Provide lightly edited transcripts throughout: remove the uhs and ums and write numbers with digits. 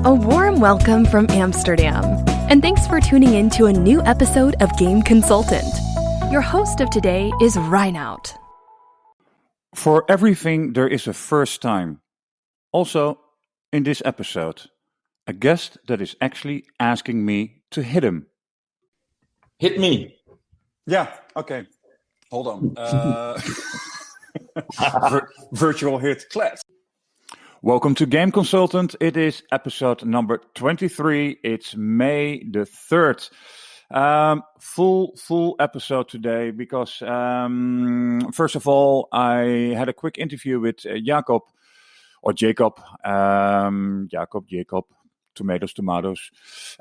A warm welcome from Amsterdam, and thanks for tuning in to a new episode of Game Consultant. Your host of today is Reinout. For everything, there is a first time. Also, in this episode, a guest that is actually asking me to hit him. Hit me. Yeah, okay. Hold on. Virtual hit class. Welcome to Game Consultant. It is episode number 23. It's May the 3rd. Full episode today because, first of all, I had a quick interview with Jacob, tomatoes,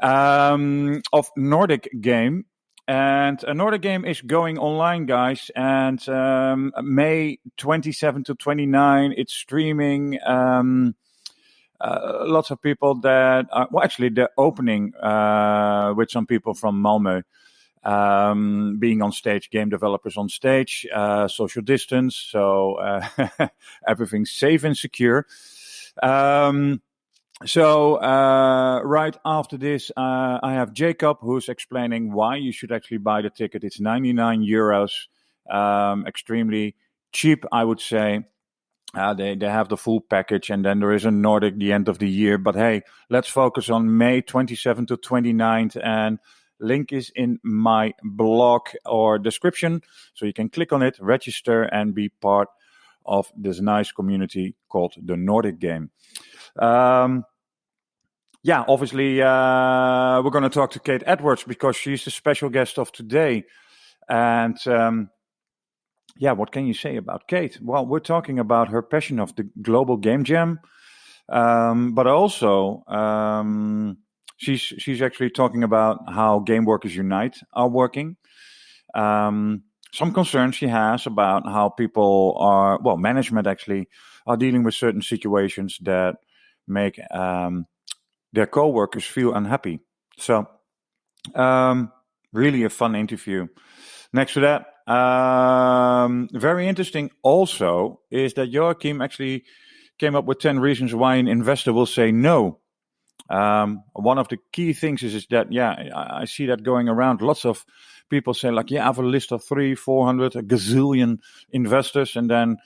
of Nordic Game. And Nordic Game is going online, guys, and May 27 to 29, it's streaming. Lots of people that are, they're opening with some people from Malmö, being on stage, game developers on stage, social distance, so everything's safe and secure. So right after this, I have Jacob, who's explaining why you should actually buy the ticket. It's 99 euros, extremely cheap, I would say. They have the full package, and then there is a Nordic the end of the year. But hey, let's focus on May 27th to 29th, and link is in my blog or description, so you can click on it, register, and be part of this nice community called the Nordic Game. Obviously, we're going to talk to Kate Edwards because she's the special guest of today. And what can you say about Kate? Well, we're talking about her passion of the Global Game Jam, but also she's actually talking about how GameWorkers Unite are working. Some concerns she has about how people management actually are dealing with certain situations that make their co-workers feel unhappy. So, really a fun interview. Next to that, very interesting also is that Joachim actually came up with 10 reasons why an investor will say no. One of the key things is that, I see that going around. Lots of people say I have a list of 300-400, a gazillion investors, and then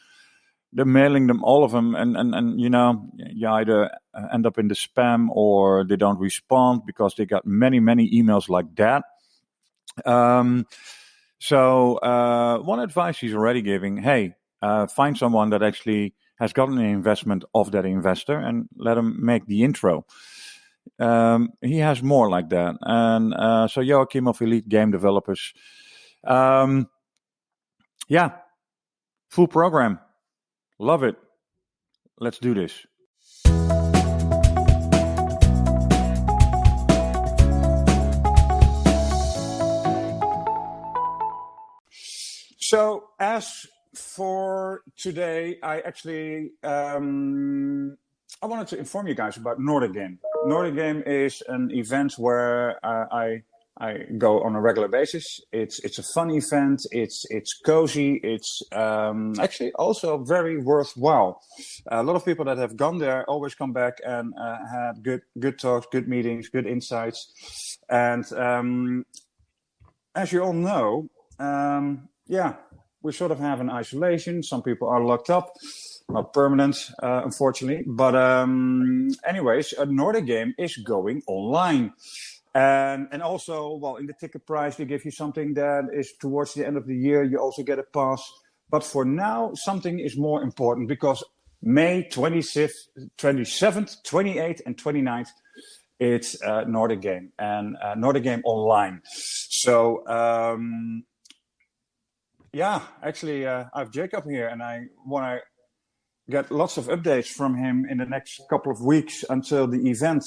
they're mailing them, all of them, and you either end up in the spam or they don't respond because they got many emails like that. So one advice he's already giving, find someone that actually has gotten an investment of that investor and let him make the intro. He has more like that. And so Joachim of Elite Game Developers. Full program. Love it. Let's do this. So, as for today, I actually I wanted to inform you guys about Nordic Game. Nordic Game is an event where I go on a regular basis. It's a fun event. It's cozy. It's actually also very worthwhile. A lot of people that have gone there always come back and had good talks, good meetings, good insights. And as you all know, we sort of have an isolation. Some people are locked up, not permanent, unfortunately. But anyways, a Nordic Game is going online. And also, in the ticket price, they give you something that is towards the end of the year. You also get a pass. But for now, something is more important because May 27th, 28th, and 29th, it's Nordic Game and Nordic Game online. So, I have Jacob here, and I want to get lots of updates from him in the next couple of weeks until the event.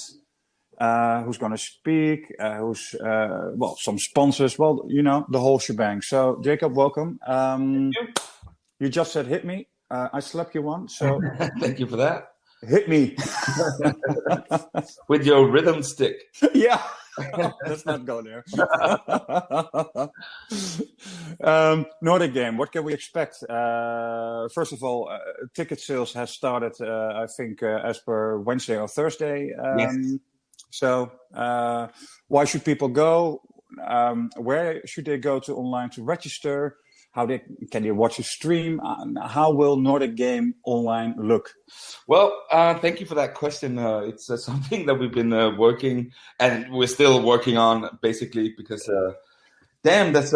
Who's going to speak, some sponsors, the whole shebang. So, Jacob, welcome. You just said hit me. I slapped you one, so... Thank you for that. Hit me. With your rhythm stick. Yeah. Let's not go there. Nordic Game, what can we expect? First of all, ticket sales has started, I think, as per Wednesday or Thursday. Yes. So why should people go? Where should they go to online to register? Can they watch a stream? How will Nordic Game Online look? Well, thank you for that question. It's something that we've been working, and we're still working on, basically, because that's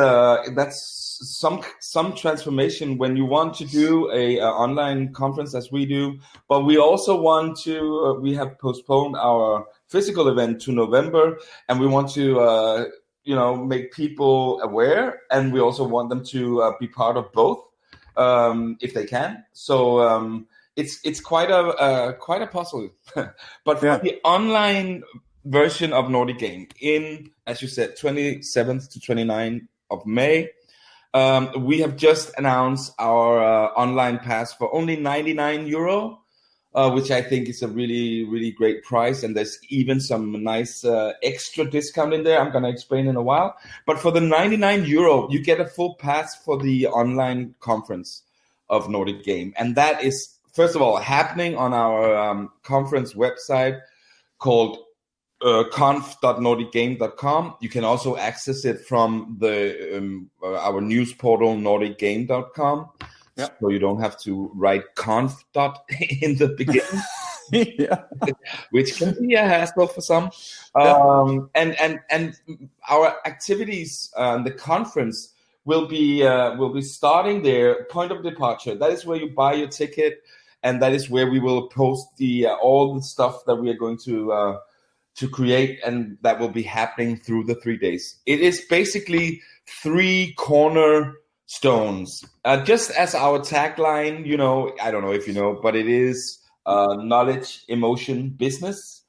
some transformation when you want to do a online conference as we do, but we also want to. We have postponed our physical event to November, and we want to. Make people aware, and we also want them to be part of both, if they can. So it's quite a puzzle. But for the online version of Nordic Game, in, as you said, 27th to 29th of May, we have just announced our online pass for only €99. Which I think is a really, really great price. And there's even some nice extra discount in there. I'm going to explain in a while. But for the €99, you get a full pass for the online conference of Nordic Game. And that is, first of all, happening on our conference website called conf.nordicgame.com. You can also access it from our news portal, nordicgame.com. Yep. So you don't have to write conf in the beginning, which can be a hassle for some. And our activities, the conference will be starting there. Point of departure. That is where you buy your ticket, and that is where we will post all the stuff that we are going to create, and that will be happening through the 3 days. It is basically 3 cornerstones, just as our tagline, I don't know if you know, but it is knowledge, emotion, business.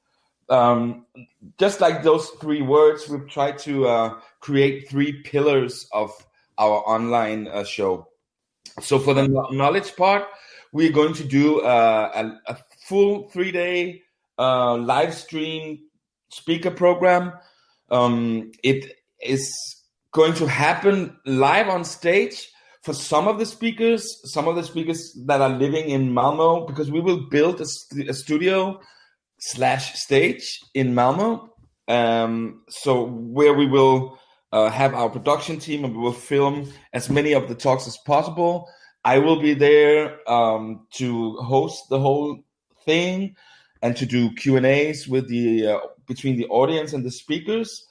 Just like those 3 words, we've tried to create 3 pillars of our online show. So for the knowledge part, we're going to do a full 3-day live stream speaker program. It is going to happen live on stage for some of the speakers that are living in Malmo, because we will build a studio/stage in Malmo. So where we will have our production team, and we will film as many of the talks as possible. I will be there to host the whole thing and to do Q&As with between the audience and the speakers.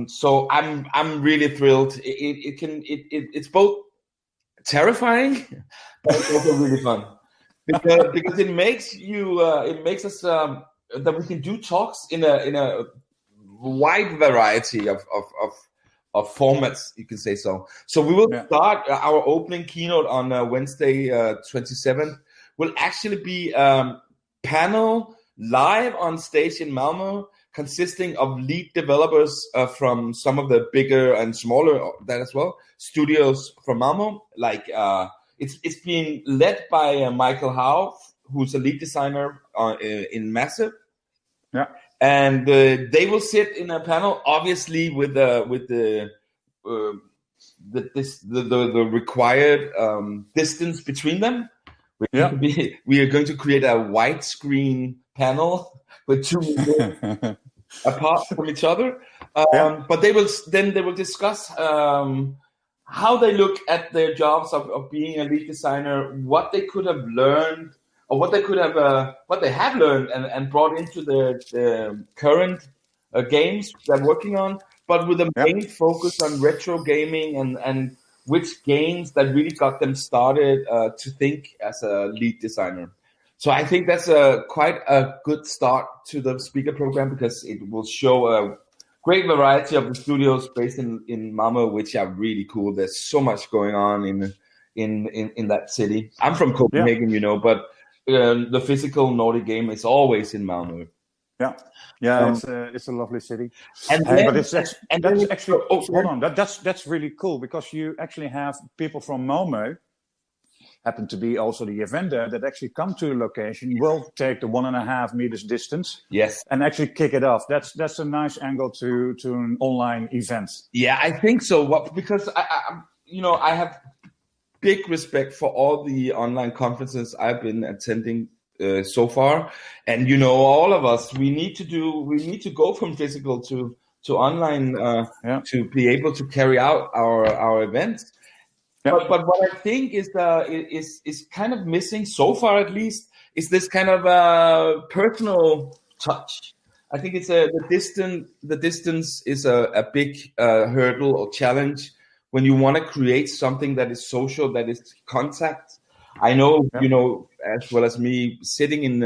So I'm really thrilled. It's both terrifying, but it's also really fun because it makes us that we can do talks in a wide variety of formats, you can say so. So we will start our opening keynote on Wednesday, 27th. Will actually be panel live on stage in Malmo, consisting of lead developers from some of the bigger and smaller that as well studios from Malmo. Like it's being led by Michael Howe, who's a lead designer in Massive. Yeah, and they will sit in a panel, obviously with the required distance between them. We are going to create a widescreen panel with 2 meters apart from each other. But they will discuss how they look at their jobs of being a lead designer, what they could have learned, or what they have learned and brought into their current games they're working on, but with a main focus on retro gaming and which games that really got them started to think as a lead designer. So I think that's quite a good start to the speaker program, because it will show a great variety of the studios based in Malmo, which are really cool. There's so much going on in that city. I'm from Copenhagen, but the physical Nordic Game is always in Malmo. It's a lovely city. Hold on. That's really cool, because you actually have people from Malmo happen to be also the vendor that actually come to the location will take the 1.5 meters distance. Yes. And actually kick it off. That's a nice angle to an online event. Yeah, I think so. Because I have big respect for all the online conferences I've been attending so far, and all of us, we need to go from physical to online to be able to carry out our events. Yeah. But what I think is kind of missing so far, at least, is this kind of personal touch. I think it's the distance is a big hurdle or challenge when you want to create something that is social, that is contact. I know, as well as me, sitting in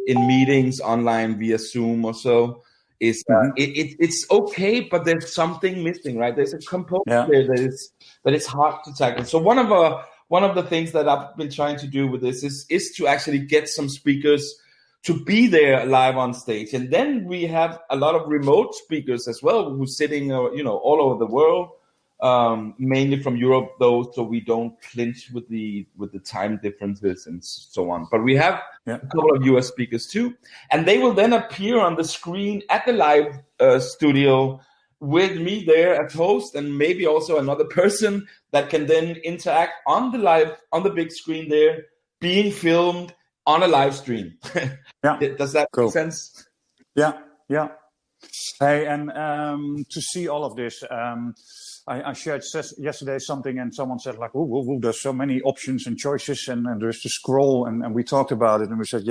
meetings online via Zoom or so is it's okay, but there's something missing, right? There's a component there that is hard to tackle. So one of the things that I've been trying to do with this is to actually get some speakers to be there live on stage, and then we have a lot of remote speakers as well who's sitting, all over the world. Mainly from Europe, though, so we don't clinch with the time differences and so on. But we have a couple of US speakers too, and they will then appear on the screen at the live studio with me there as host, and maybe also another person that can then interact on the big screen there, being filmed on a live stream. Does that make sense? Yeah. Hey, and to see all of this, I shared yesterday something, and someone said like, "Oh, there's so many options and choices, and there's to scroll," and we talked about it, and we said,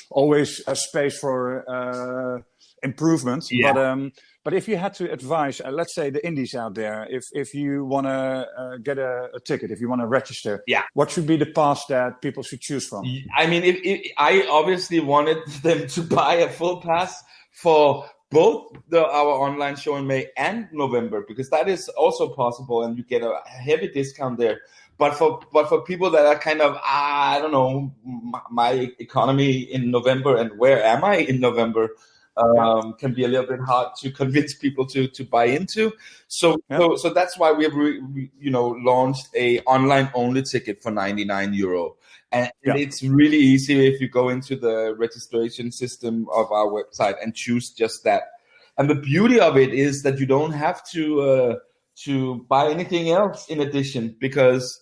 always a space for improvement. Yeah. But if you had to advise, let's say the indies out there, if you want to get a ticket, if you want to register, what should be the path that people should choose from? I mean, I obviously wanted them to buy a full pass for both our online show in May and November, because that is also possible, and you get a heavy discount there. But for people that are kind of, I don't know, my economy in November and where am I in November, can be a little bit hard to convince people to buy into. So that's why we have launched a online only ticket for €99. And it's really easy if you go into the registration system of our website and choose just that. And the beauty of it is that you don't have to buy anything else in addition, because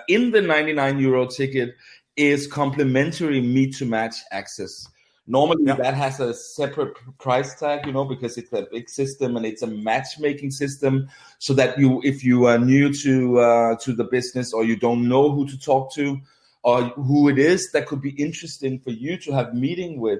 in the €99 ticket is complimentary meet to match access. Normally that has a separate price tag, because it's a big system and it's a matchmaking system, so that if you are new to the business, or you don't know who to talk to, or who it is that could be interesting for you to have meeting with,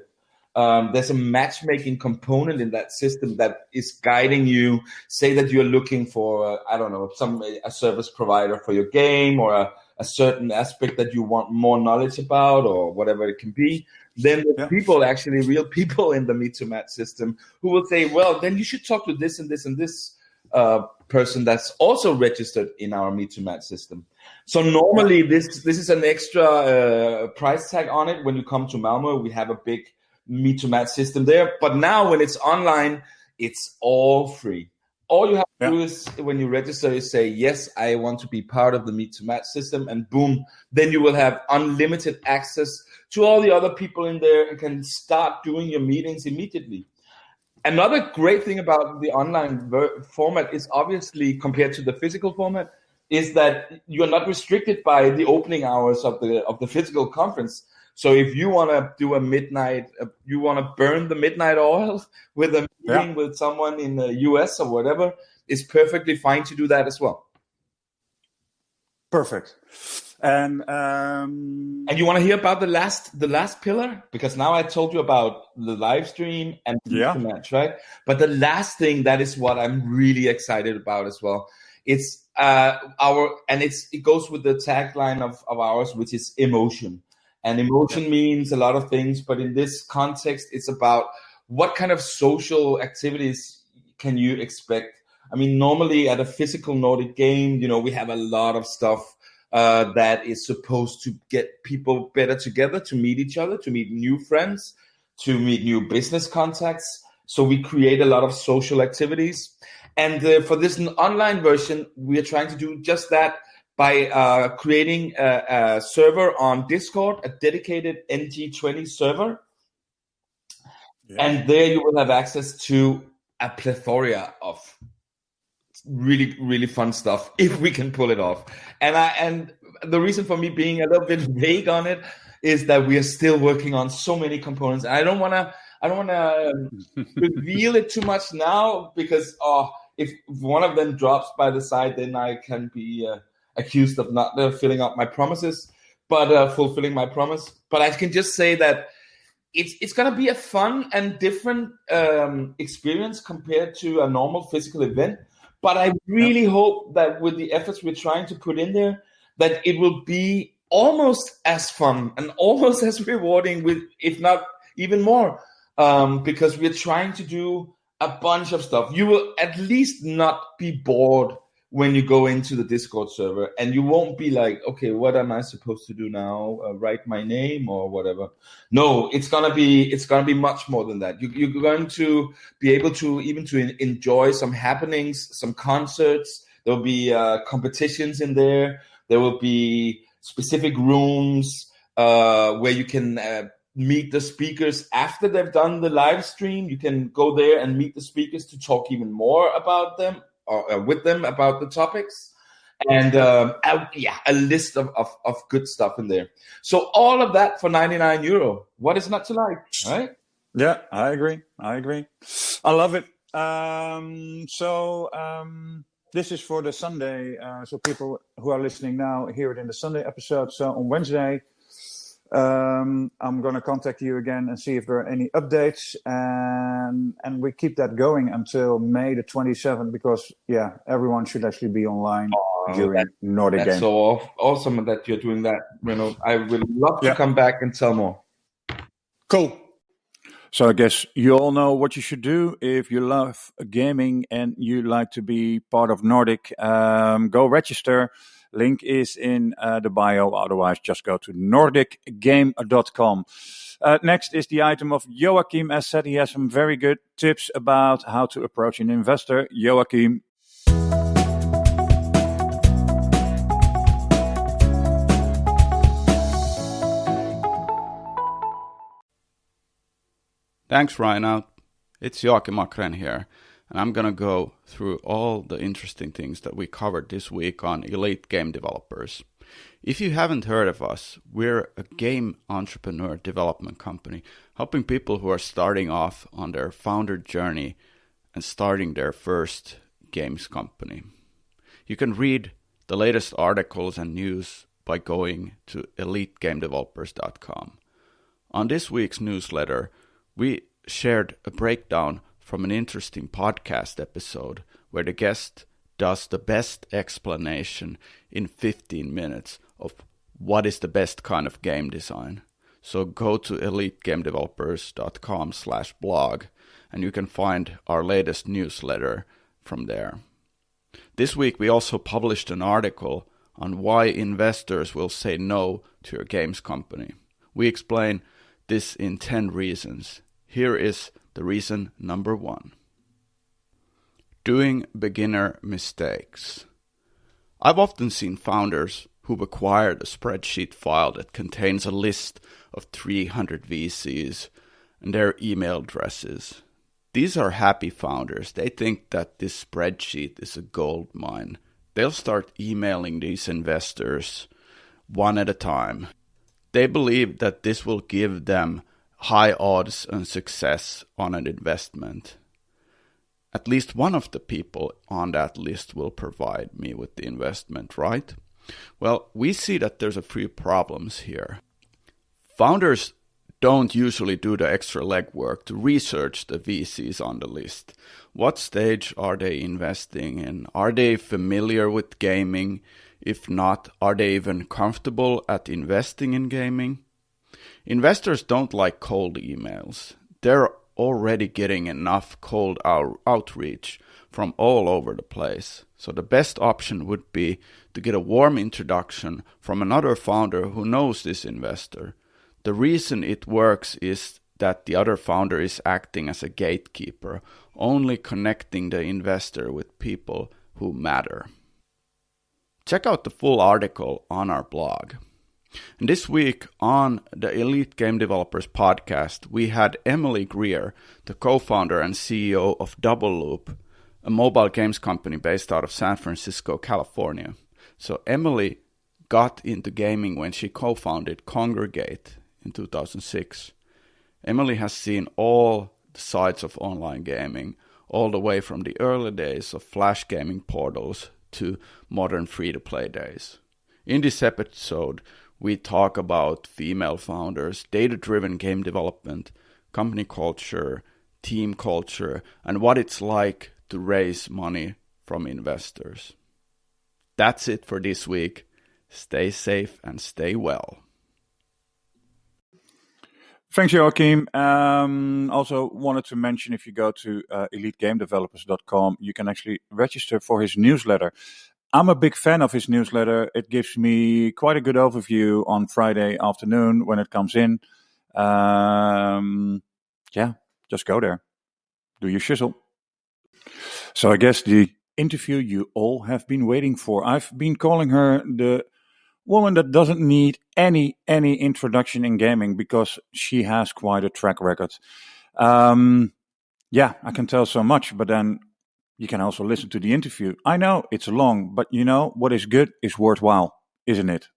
there's a matchmaking component in that system that is guiding you. Say that you're looking for, a service provider for your game, or a certain aspect that you want more knowledge about, or whatever it can be. Then there's people, actually real people in the Meet to Match system, who will say, well, then you should talk to this and this and this person that's also registered in our Meet to Match system. So normally this is an extra price tag on it. When you come to Malmo, we have a big Meet to Match system there. But now when it's online, it's all free. All you have to do is, when you register, you say, yes, I want to be part of the Meet to Match system, and boom, then you will have unlimited access to all the other people in there and can start doing your meetings immediately. Another great thing about the online format is, obviously, compared to the physical format, is that you're not restricted by the opening hours of the physical conference. So if you want to do you want to burn the midnight oil with a meeting with someone in the US or whatever, it's perfectly fine to do that as well. Perfect. And you want to hear about the last pillar? Because now I told you about the live stream and the match, right? But the last thing, that is what I'm really excited about as well. It's it goes with the tagline of ours, which is emotion. And emotion means a lot of things, but in this context, it's about what kind of social activities can you expect. I mean, normally at a physical Nordic game, we have a lot of stuff that is supposed to get people better together, to meet each other, to meet new friends, to meet new business contacts. So we create a lot of social activities. And for this online version, we are trying to do just that, by creating a server on Discord, a dedicated NG20 server. Yeah. And there you will have access to a plethora of really, really fun stuff if we can pull it off. And the reason for me being a little bit vague on it is that we are still working on so many components. I don't want to reveal it too much now, because if one of them drops by the side, then I can be accused of not filling up my promises, but fulfilling my promise. But I can just say that it's going to be a fun and different experience compared to a normal physical event. But I really hope that with the efforts we're trying to put in there, that it will be almost as fun and almost as rewarding, with, if not even more, because we're trying to do a bunch of stuff. You will at least not be bored when you go into the Discord server, and you won't be like, okay, what am I supposed to do now? Write my name or whatever. No, it's gonna be much more than that. You're going to be able to enjoy some happenings, some concerts. There will be competitions in there. There will be specific rooms where you can meet the speakers after they've done the live stream. You can go there and meet the speakers to talk even more about them, or with them about the topics, and a list of good stuff in there. So all of that for €99. What is not to like, right? Yeah, I agree. I love it. This is for the Sunday. So people who are listening now hear it in the Sunday episode. So on Wednesday, I'm going to contact you again and see if there are any updates, and we keep that going until May the 27th, because everyone should actually be online during Nordic Game. That's so awesome that you're doing that, Renaud. I would love to come back and tell more. Cool. So I guess you all know what you should do if you love gaming and you like to be part of Nordic. Go register. Link is in the bio. Otherwise, just go to nordicgame.com. Next is the item of Joachim. As said, he has some very good tips about how to approach an investor. Joachim. Thanks, Reinout. It's Joachim Akren here. And I'm going to go through all the interesting things that we covered this week on Elite Game Developers. If you haven't heard of us, we're a game entrepreneur development company helping people who are starting off on their founder journey and starting their first games company. You can read the latest articles and news by going to elitegamedevelopers.com. On this week's newsletter, we shared a breakdown from an interesting podcast episode where the guest does the best explanation in 15 minutes of what is the best kind of game design. So go to elitegamedevelopers.com/blog and you can find our latest newsletter from there. This week we also published an article on why investors will say no to your games company. We explain this in 10 reasons. Here is the reason number 1. Doing beginner mistakes. I've often seen founders who've acquired a spreadsheet file that contains a list of 300 VCs and their email addresses. These are happy founders. They think that this spreadsheet is a gold mine. They'll start emailing these investors one at a time. They believe that this will give them high odds and success on an investment. At least one of the people on that list will provide me with the investment, right? Well, we see that there's a few problems here. Founders don't usually do the extra legwork to research the VCs on the list. What stage are they investing in? Are they familiar with gaming? If not, are they even comfortable at investing in gaming? Investors don't like cold emails. They're already getting enough cold outreach from all over the place. So the best option would be to get a warm introduction from another founder who knows this investor. The reason it works is that the other founder is acting as a gatekeeper, only connecting the investor with people who matter. Check out the full article on our blog. And this week on the Elite Game Developers podcast, we had Emily Greer, the co-founder and CEO of Double Loop, a mobile games company based out of San Francisco, California. So Emily got into gaming when she co-founded Congregate in 2006. Emily has seen all the sides of online gaming, all the way from the early days of flash gaming portals to modern free-to-play days. In this episode, we talk about female founders, data-driven game development, company culture, team culture, and what it's like to raise money from investors. That's it for this week. Stay safe and stay well. Thanks, Joachim. Also wanted to mention, if you go to elitegamedevelopers.com, you can actually register for his newsletter. I'm a big fan of his newsletter. It gives me quite a good overview on Friday afternoon when it comes in. Just go there. Do your shizzle. So I guess the interview you all have been waiting for. I've been calling her the woman that doesn't need any introduction in gaming because she has quite a track record. I can tell so much, but then you can also listen to the interview. I know it's long, but you know what is good is worthwhile, isn't it?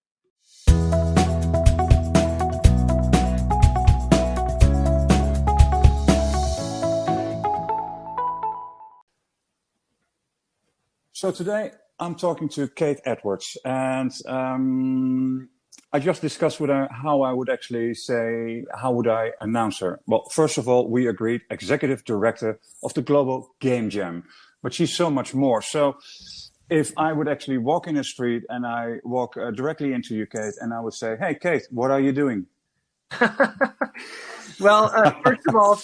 So today I'm talking to Kate Edwards, and I just discussed with her how I would announce her. Well, first of all, we agreed executive director of the Global Game Jam. But she's so much more. So if I would actually walk in the street and I walk directly into you, Kate, and I would say, hey, Kate, what are you doing? Well, first of all,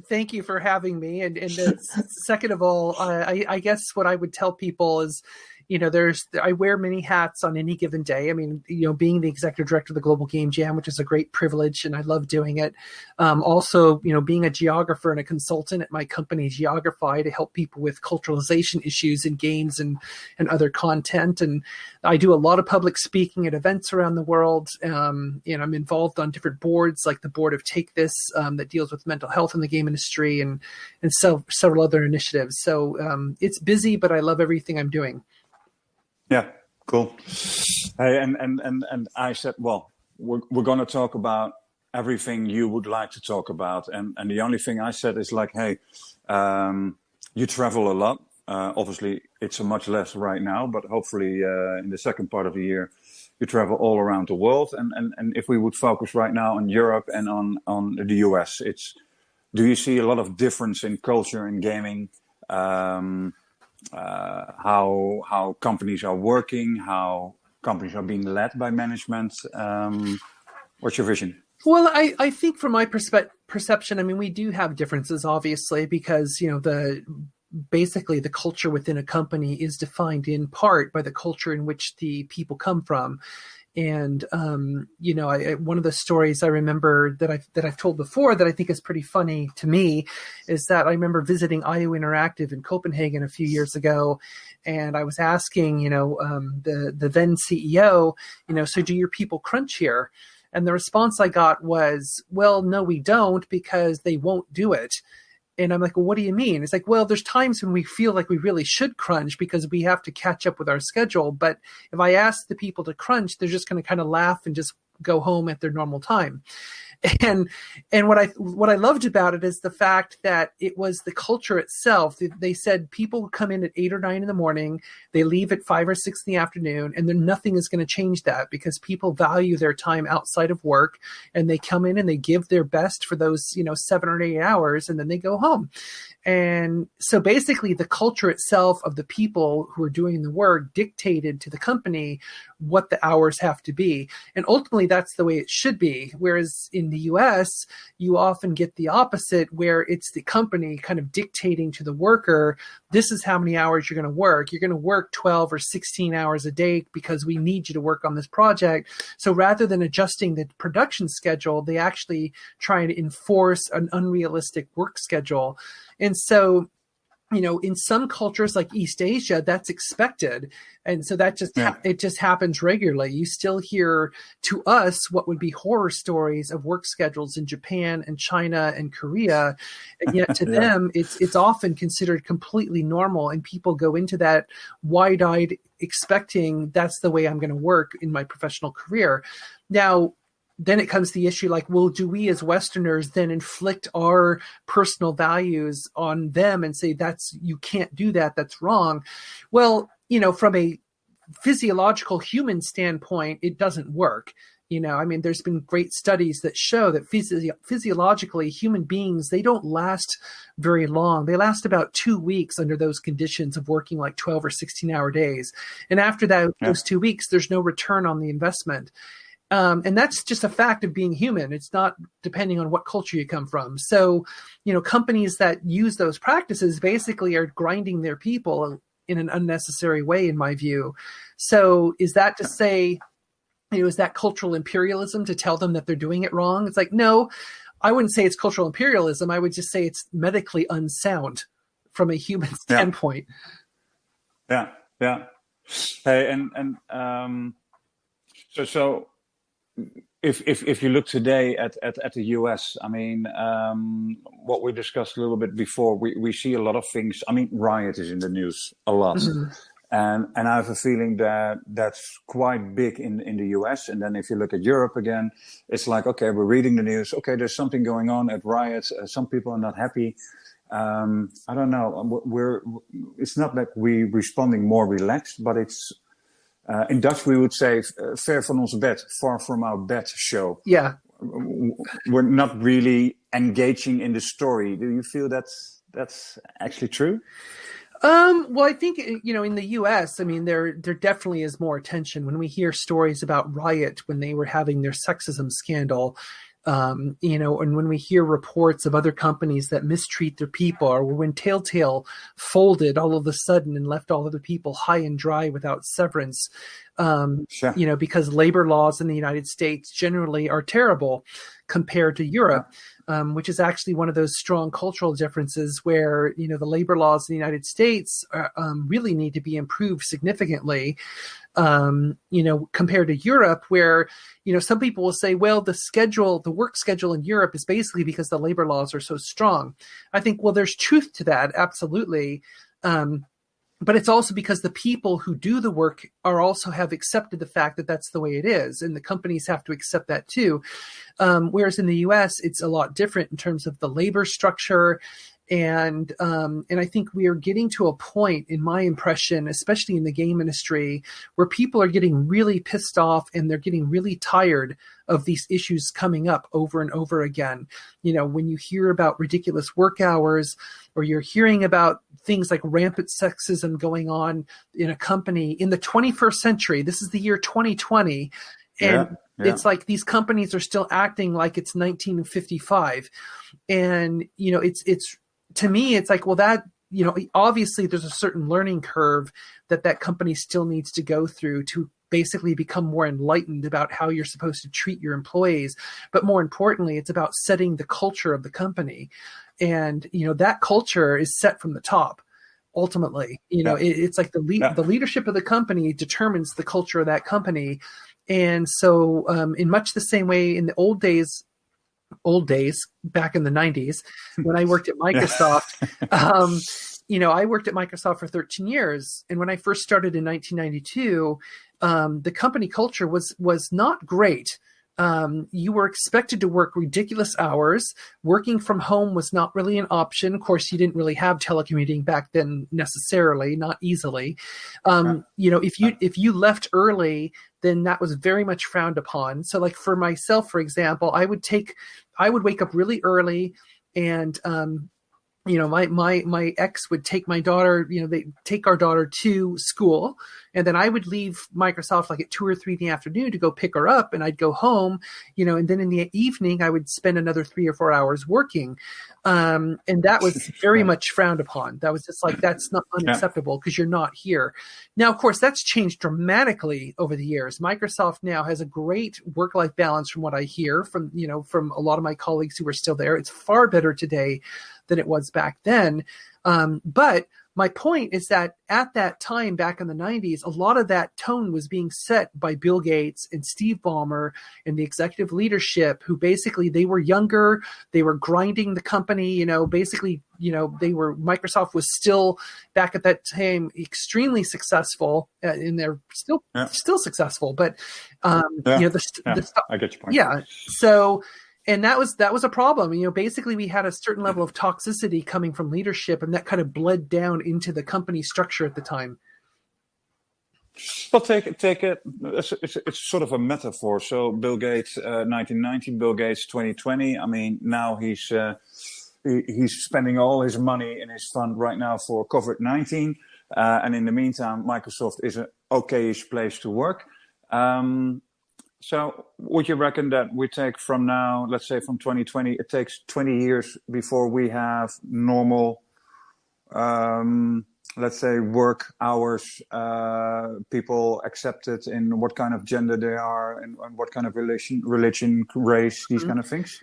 thank you for having me. And second of all, I guess what I would tell people is, I wear many hats on any given day. I mean, being the executive director of the Global Game Jam, which is a great privilege, and I love doing it. Also, being a geographer and a consultant at my company, Geography, to help people with culturalization issues in games and other content. And I do a lot of public speaking at events around the world. I'm involved on different boards, like the board of Take This, that deals with mental health in the game industry, and several other initiatives. So it's busy, but I love everything I'm doing. Yeah, cool. Hey, and I said, well, we're going to talk about everything you would like to talk about. And the only thing I said is like, hey, you travel a lot. Obviously, it's much less right now, but hopefully in the second part of the year, you travel all around the world. And if we would focus right now on Europe and on the US, do you see a lot of difference in culture in gaming? How companies are working, how companies are being led by management. What's your vision? Well, I think from my perception, I mean, we do have differences, obviously, because, basically the culture within a company is defined in part by the culture in which the people come from. And, one of the stories I remember that I've told before that I think is pretty funny to me is that I remember visiting IO Interactive in Copenhagen a few years ago. And I was asking, the then CEO, so do your people crunch here? And the response I got was, well, no, we don't, because they won't do it. And I'm like, well, what do you mean? It's like, well, there's times when we feel like we really should crunch because we have to catch up with our schedule. But if I ask the people to crunch, they're just going to kind of laugh and just go home at their normal time. And what I loved about it is the fact that it was the culture itself. They said people come in at 8 or 9 in the morning, they leave at 5 or 6 in the afternoon, and then nothing is going to change that because people value their time outside of work, and they come in and they give their best for those 7 or 8 hours, and then they go home. And so basically the culture itself of the people who are doing the work dictated to the company what the hours have to be. And ultimately that's the way it should be. Whereas in the US, you often get the opposite, where it's the company kind of dictating to the worker, this is how many hours you're going to work. You're going to work 12 or 16 hours a day because we need you to work on this project. So rather than adjusting the production schedule, they actually try to enforce an unrealistic work schedule. And so in some cultures like East Asia, that's expected. And so that just, it just happens regularly. You still hear to us what would be horror stories of work schedules in Japan and China and Korea. And yet to them, it's often considered completely normal. And people go into that wide-eyed expecting that's the way I'm going to work in my professional career. Now, then it comes to the issue like, well, do we as Westerners then inflict our personal values on them and say, you can't do that, that's wrong? Well, from a physiological human standpoint, it doesn't work. There's been great studies that show that physiologically human beings, they don't last very long. They last about 2 weeks under those conditions of working like 12 or 16-hour days. And after that, those 2 weeks, there's no return on the investment. And that's just a fact of being human. It's not depending on what culture you come from. So, companies that use those practices basically are grinding their people in an unnecessary way, in my view. So is that to say, is that cultural imperialism to tell them that they're doing it wrong? It's like, no, I wouldn't say it's cultural imperialism. I would just say it's medically unsound from a human standpoint. Yeah. Hey, so if you look today at the US, what we discussed a little bit before, we see a lot of things. Riot is in the news a lot. Mm-hmm. And I have a feeling that that's quite big in the US. And then if you look at Europe again, it's like, okay, we're reading the news. Okay, there's something going on at riots. Some people are not happy. I don't know. It's not that we're responding more relaxed, but it's, in Dutch, we would say, ver van ons bed, far from our bed show. Yeah. We're not really engaging in the story. Do you feel that's actually true? Well, I think, in the U.S., there definitely is more attention when we hear stories about Riot when they were having their sexism scandal. And when we hear reports of other companies that mistreat their people, or when Telltale folded all of a sudden and left all of the people high and dry without severance, because labor laws in the United States generally are terrible compared to Europe, which is actually one of those strong cultural differences where, the labor laws in the United States really need to be improved significantly. Compared to Europe, where, some people will say, well, the work schedule in Europe is basically because the labor laws are so strong. I think, well, there's truth to that. Absolutely. But it's also because the people who do the work also have accepted the fact that that's the way it is. And the companies have to accept that too. Whereas in the US, it's a lot different in terms of the labor structure. And I think we are getting to a point, in my impression, especially in the game industry, where people are getting really pissed off and they're getting really tired of these issues coming up over and over again. When you hear about ridiculous work hours, or you're hearing about things like rampant sexism going on in a company in the 21st century, this is the year 2020. And it's like these companies are still acting like it's 1955. And, it's to me, it's like, well, that, obviously there's a certain learning curve that company still needs to go through to basically become more enlightened about how you're supposed to treat your employees. But more importantly, it's about setting the culture of the company. And, that culture is set from the top. Ultimately, it's like the leadership of the company determines the culture of that company. And so in much the same way in the old days, back in the 90s, when I worked at Microsoft, I worked at Microsoft for 13 years. And when I first started in 1992, the company culture was not great. You were expected to work ridiculous hours. Working from home was not really an option. Of course, you didn't really have telecommuting back then necessarily, not easily. If you left early, then that was very much frowned upon. So like for myself, for example, I would wake up really early and, my ex would take my daughter, they take our daughter to school, and then I would leave Microsoft like at 2 or 3 in the afternoon to go pick her up, and I'd go home, and then in the evening I would spend another 3 or 4 hours working. And that was very much frowned upon. That was just like, that's not unacceptable because you're not here. Now, of course, that's changed dramatically over the years. Microsoft now has a great work-life balance from what I hear from a lot of my colleagues who are still there. It's far better today than it was back then. But my point is that at that time, back in the 90s, a lot of that tone was being set by Bill Gates and Steve Ballmer and the executive leadership, who basically, they were younger, they were grinding the company, Microsoft was still back at that time extremely successful, and they're still successful. But I get your point. Yeah. So. And that was a problem. Basically we had a certain level of toxicity coming from leadership, and that kind of bled down into the company structure at the time. Well, take it. It's sort of a metaphor. So Bill Gates, 1990, Bill Gates, 2020. I mean, now he's spending all his money in his fund right now for COVID-19, and in the meantime, Microsoft is an okayish place to work. So would you reckon that we take from now, let's say from 2020, it takes 20 years before we have normal, let's say, work hours, people accepted in what kind of gender they are and what kind of religion, race, these kind of things?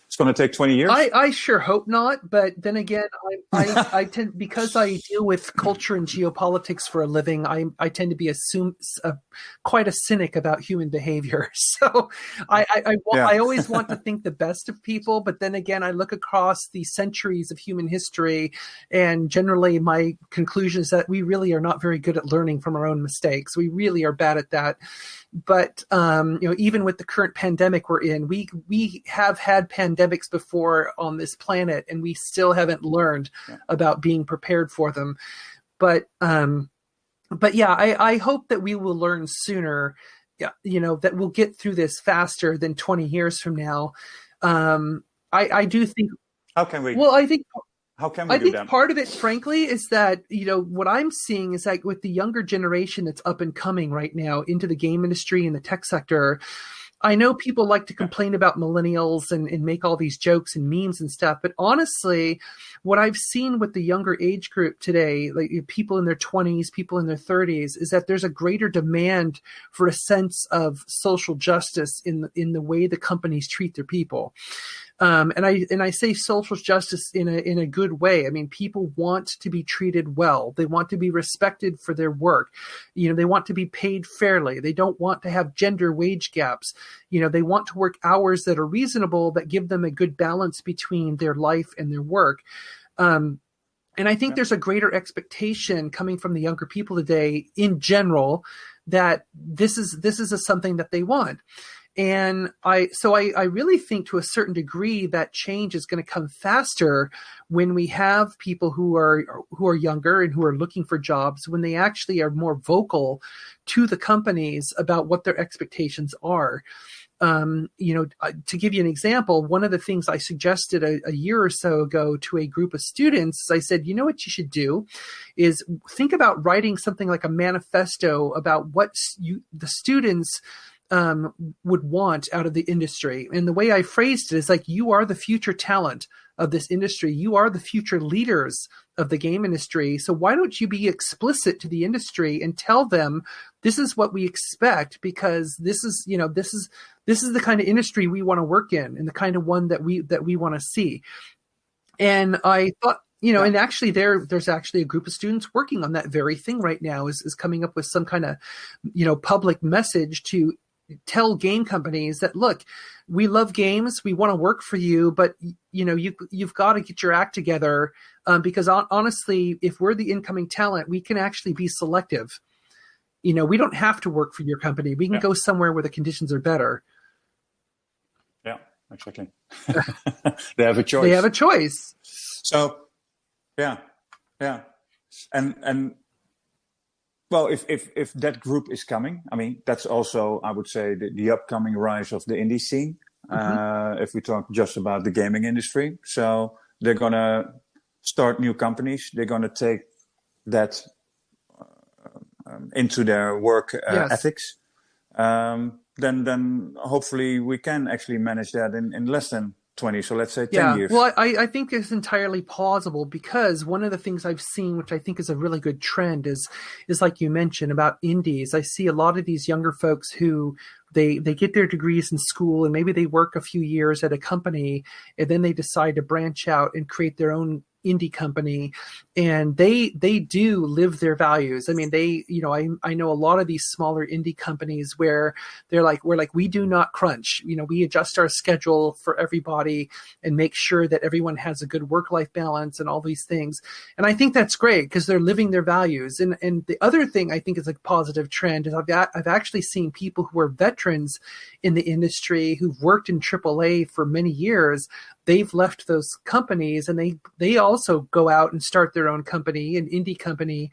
It's going to take 20 years? I sure hope not. But then again, I tend, because I deal with culture and geopolitics for a living, I tend to be quite a cynic about human behavior. So I always want to think the best of people. But then again, I look across the centuries of human history, and generally my conclusion is that we really are not very good at learning from our own mistakes. We really are bad at that. But even with the current pandemic we're in, we have had pandemics before on this planet, and we still haven't learned about being prepared for them. But yeah, I hope that we will learn sooner. That we'll get through this faster than 20 years from now. I do think. How can we? Well, I think. How can we I do think that? part of it, frankly, is that, what I'm seeing is like with the younger generation that's up and coming right now into the game industry and the tech sector, I know people like to complain about millennials and make all these jokes and memes and stuff. But honestly, what I've seen with the younger age group today, like people in their 20s, people in their 30s, is that there's a greater demand for a sense of social justice in the way the companies treat their people. And I say social justice in a good way. I mean, people want to be treated well. They want to be respected for their work. They want to be paid fairly. They don't want to have gender wage gaps. They want to work hours that are reasonable, that give them a good balance between their life and their work. And I think there's a greater expectation coming from the younger people today in general that this is something that they want. And I really think to a certain degree that change is going to come faster when we have people who are younger and who are looking for jobs, when they actually are more vocal to the companies about what their expectations are. To give you an example, one of the things I suggested a year or so ago to a group of students, I said, what you should do is think about writing something like a manifesto about what the students would want out of the industry. And the way I phrased it is like, you are the future talent of this industry. You are the future leaders of the game industry. So why don't you be explicit to the industry and tell them this is what we expect, because this is the kind of industry we want to work in and the kind of one that we want to see. And I thought, and actually there's actually a group of students working on that very thing right now, is coming up with some kind of, public message to tell game companies that, look, we love games, we want to work for you, but you've got to get your act together, because honestly, if we're the incoming talent, we can actually be selective. We don't have to work for your company. We can go somewhere where the conditions are better. Yeah, exactly. They have a choice. They have a choice. So, yeah. And well, if that group is coming, I mean, that's also, I would say, the upcoming rise of the indie scene. If we talk just about the gaming industry. So they're going to start new companies. They're going to take that into their work ethics. Then hopefully we can actually manage that in less than 20, so let's say 10 Yeah, years. well, I think it's entirely plausible because one of the things I've seen, which I think is a really good trend, is like you mentioned about indies. I see a lot of these younger folks who they get their degrees in school and maybe they work a few years at a company and then they decide to branch out and create their own indie company, and they do live their values. I mean, I know a lot of these smaller indie companies where we're like, we do not crunch. We adjust our schedule for everybody and make sure that everyone has a good work-life balance and all these things. And I think that's great because they're living their values. And the other thing I think is a positive trend is I've actually seen people who are veterans in the industry who've worked in AAA for many years. They've left those companies and they also go out and start their own company, an indie company.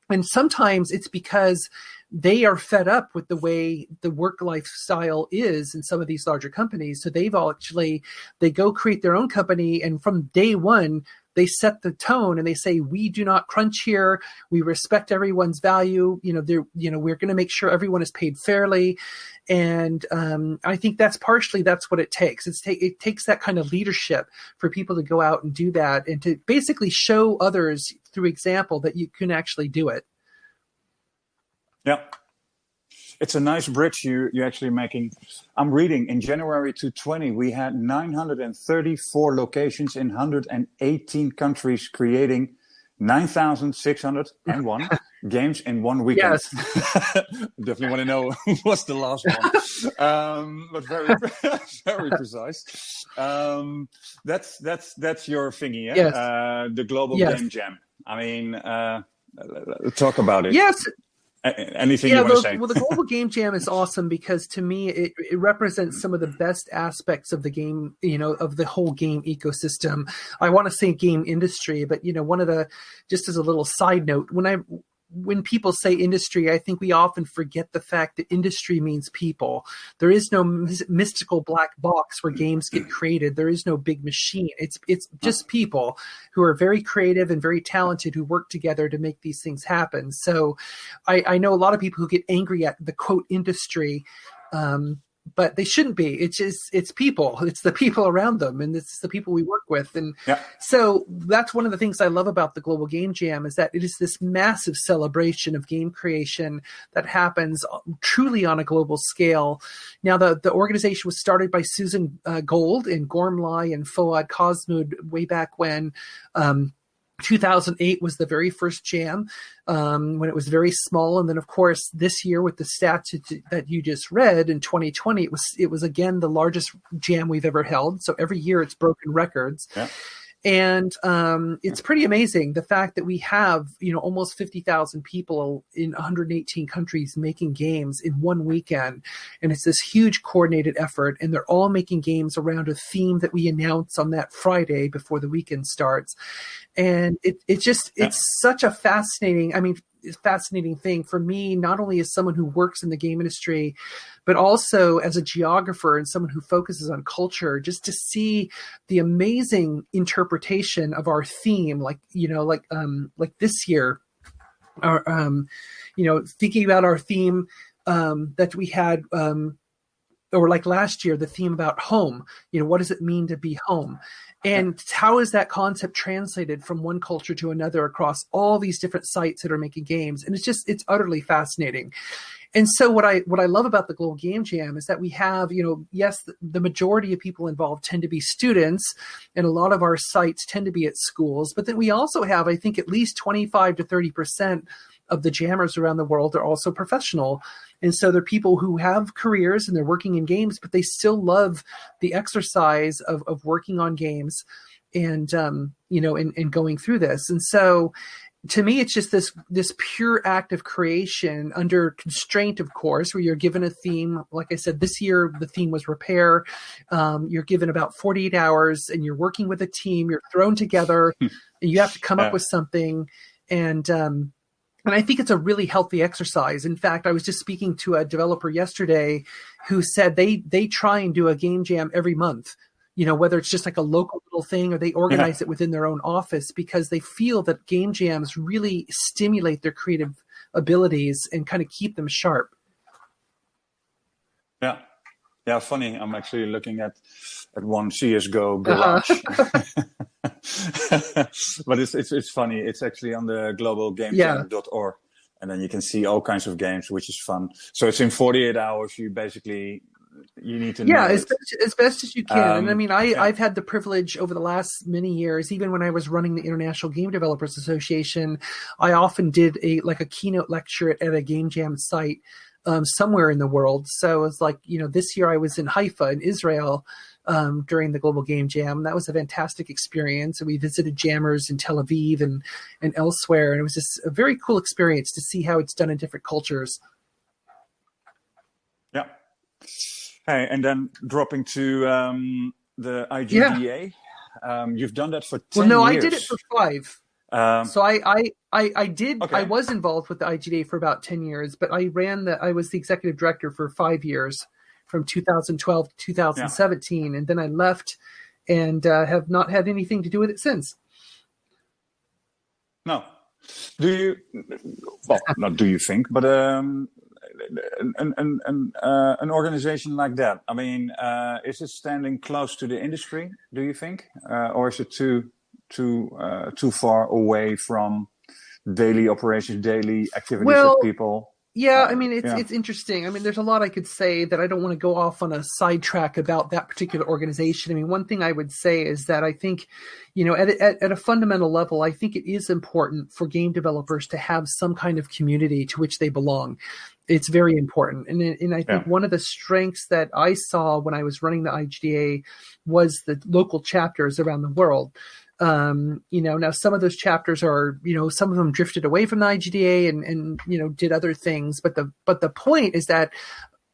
And sometimes it's because they are fed up with the way the work lifestyle is in some of these larger companies. So they go create their own company, and from day one, they set the tone and they say, we do not crunch here. We respect everyone's value. We're going to make sure everyone is paid fairly. And I think that's what it takes. It takes that kind of leadership for people to go out and do that and to basically show others through example that you can actually do it. Yeah. It's a nice bridge you're actually making. I'm reading in January 2020, we had 934 locations in 118 countries, creating 9,601 games in one weekend. Yes. Definitely want to know what's the last one. But very, very precise. That's your thingy, yeah? Yes. The Global Yes. Game Jam. I mean, talk about it. Yes. Anything you want to say? Well, the Global Game Jam is awesome because to me, it represents some of the best aspects of the game, of the whole game ecosystem. I want to say game industry, but just as a little side note, when people say industry, I think we often forget the fact that industry means people. There is no mystical black box where games get created. There is no big machine. It's just people who are very creative and very talented who work together to make these things happen. So I know a lot of people who get angry at the quote industry, but they shouldn't be. It's people. It's the people around them, and it's the people we work with. And so that's one of the things I love about the Global Game Jam is that it is this massive celebration of game creation that happens truly on a global scale. Now, the organization was started by Susan Gold and Gorm Lai and Fouad Kosmoud way back when. 2008 was the very first jam when it was very small. And then, of course, this year with the stats that you just read in 2020, it was again the largest jam we've ever held. So every year it's broken records. Yeah. And it's pretty amazing the fact that we have, almost 50,000 people in 118 countries making games in one weekend. And it's this huge coordinated effort. And they're all making games around a theme that we announce on that Friday before the weekend starts. And it's such a fascinating thing for me, not only as someone who works in the game industry, but also as a geographer and someone who focuses on culture, just to see the amazing interpretation of our theme, like this year, thinking about our theme that we had, or like last year, the theme about home, what does it mean to be home? And how is that concept translated from one culture to another across all these different sites that are making games? And it's utterly fascinating. And so what I love about the Global Game Jam is that we have, yes, the majority of people involved tend to be students, and a lot of our sites tend to be at schools. But then we also have, I think, at least 25 to 30% of the jammers around the world are also professional. And so they're people who have careers and they're working in games, but they still love the exercise of working on games and, and going through this. And so to me, it's just this pure act of creation under constraint, of course, where you're given a theme. Like I said, this year, the theme was repair. You're given about 48 hours and you're working with a team. You're thrown together and you have to come up with something. And I think it's a really healthy exercise. In fact, I was just speaking to a developer yesterday who said they try and do a game jam every month, whether it's just like a local little thing or they organize it within their own office, because they feel that game jams really stimulate their creative abilities and kind of keep them sharp. Yeah. Yeah, funny. I'm actually looking at one CS:GO garage, but it's funny. It's actually on the globalgamejam.org, and then you can see all kinds of games, which is fun. So it's in 48 hours. You need to know as best as you can. And I mean, yeah. I've had the privilege over the last many years, even when I was running the International Game Developers Association, I often did a keynote lecture at a Game Jam site somewhere in the world. So it's like, this year I was in Haifa in Israel during the Global Game Jam. That was a fantastic experience. And we visited jammers in Tel Aviv and elsewhere. And it was just a very cool experience to see how it's done in different cultures. Yeah. Hey, and then dropping to the IGDA. You've done that for 10 years. Well, no, I did it for 5. So I did. Okay. I was involved with the IGDA for about 10 years, but I was the executive director for 5 years, from 2012 to 2017, and then I left and have not had anything to do with it since. No. Do you? Well, not do you think, but an organization like that. I mean, is it standing close to the industry? Do you think, or is it too far away from daily operations, daily activities of people? Yeah, I mean, it's interesting. I mean, there's a lot I could say that I don't want to go off on a sidetrack about that particular organization. I mean, one thing I would say is that I think, at a fundamental level, I think it is important for game developers to have some kind of community to which they belong. It's very important. And I think one of the strengths that I saw when I was running the IGDA was the local chapters around the world. Now some of those chapters are, some of them drifted away from the IGDA and did other things. But the point is that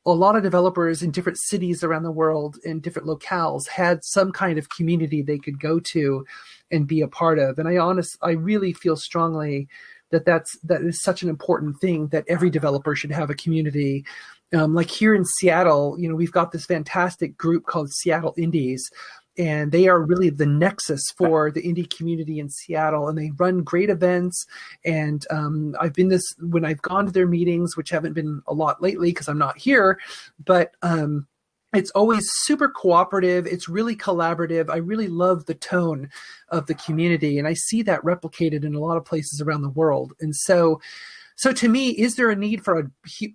a lot of developers in different cities around the world, in different locales, had some kind of community they could go to and be a part of. And I really feel strongly that is such an important thing, that every developer should have a community. Like here in Seattle, we've got this fantastic group called Seattle Indies, and they are really the nexus for the indie community in Seattle, and they run great events. And when I've gone to their meetings, which haven't been a lot lately because I'm not here, but it's always super cooperative. It's really collaborative. I really love the tone of the community, and I see that replicated in a lot of places around the world. And so to me, is there a need for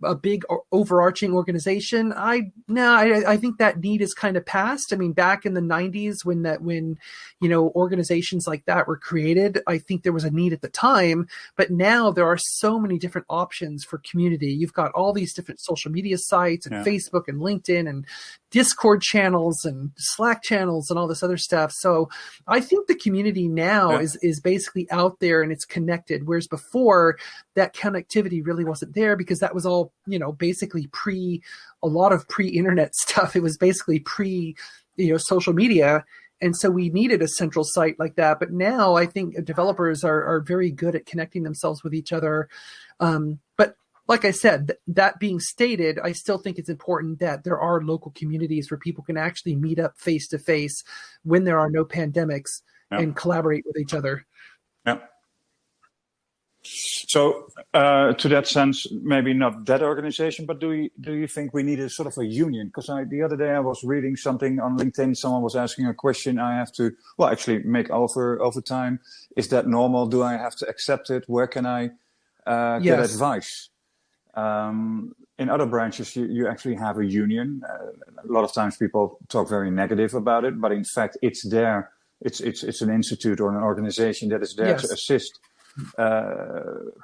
a big overarching organization? I think that need is kind of past. I mean, back in the 90s when organizations like that were created, I think there was a need at the time, but now there are so many different options for community. You've got all these different social media sites and Facebook and LinkedIn and Discord channels and Slack channels and all this other stuff. So I think the community now is basically out there and it's connected. Whereas before, that connectivity really wasn't there because that was all, basically a lot of pre-internet stuff. It was basically social media. And so we needed a central site like that. But now I think developers are very good at connecting themselves with each other. But like I said, that being stated, I still think it's important that there are local communities where people can actually meet up face to face when there are no pandemics and collaborate with each other. Yeah. So to that sense, maybe not that organization, but do you think we need a sort of a union? Because the other day I was reading something on LinkedIn. Someone was asking a question. I have to, actually make over time. Is that normal? Do I have to accept it? Where can I get advice? In other branches, you actually have a union. A lot of times people talk very negative about it, but in fact, it's there. It's an institute or an organization that is there to assist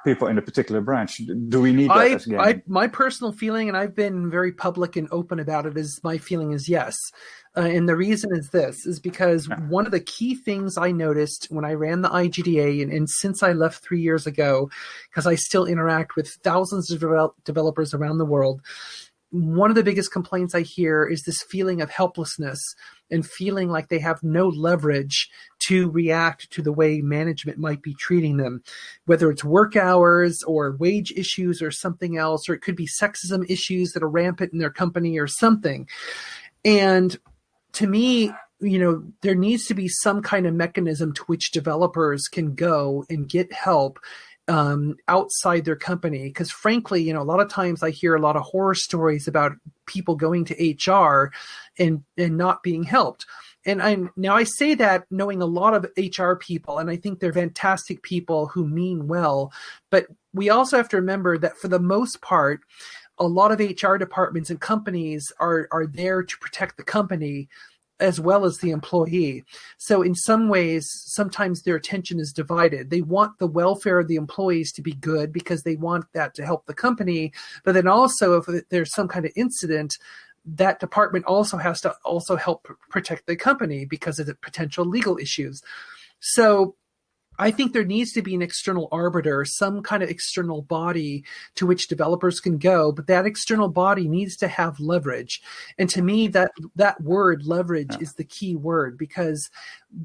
people in a particular branch. Do we need that as gaming? My personal feeling, and I've been very public and open about it, is my feeling is yes. And the reason is because one of the key things I noticed when I ran the IGDA, and since I left 3 years ago, because I still interact with thousands of developers around the world, one of the biggest complaints I hear is this feeling of helplessness and feeling like they have no leverage to react to the way management might be treating them, whether it's work hours or wage issues or something else, or it could be sexism issues that are rampant in their company or something. And to me, there needs to be some kind of mechanism to which developers can go and get help outside their company. Because frankly, a lot of times I hear a lot of horror stories about people going to HR and not being helped. And I say that knowing a lot of HR people, and I think they're fantastic people who mean well. But we also have to remember that for the most part, a lot of HR departments and companies are there to protect the company as well as the employee. So in some ways, sometimes their attention is divided. They want the welfare of the employees to be good because they want that to help the company. But then also, if there's some kind of incident, that department also has to also help protect the company because of the potential legal issues. So I think there needs to be an external arbiter, some kind of external body to which developers can go, but that external body needs to have leverage. And to me, that word leverage is the key word, because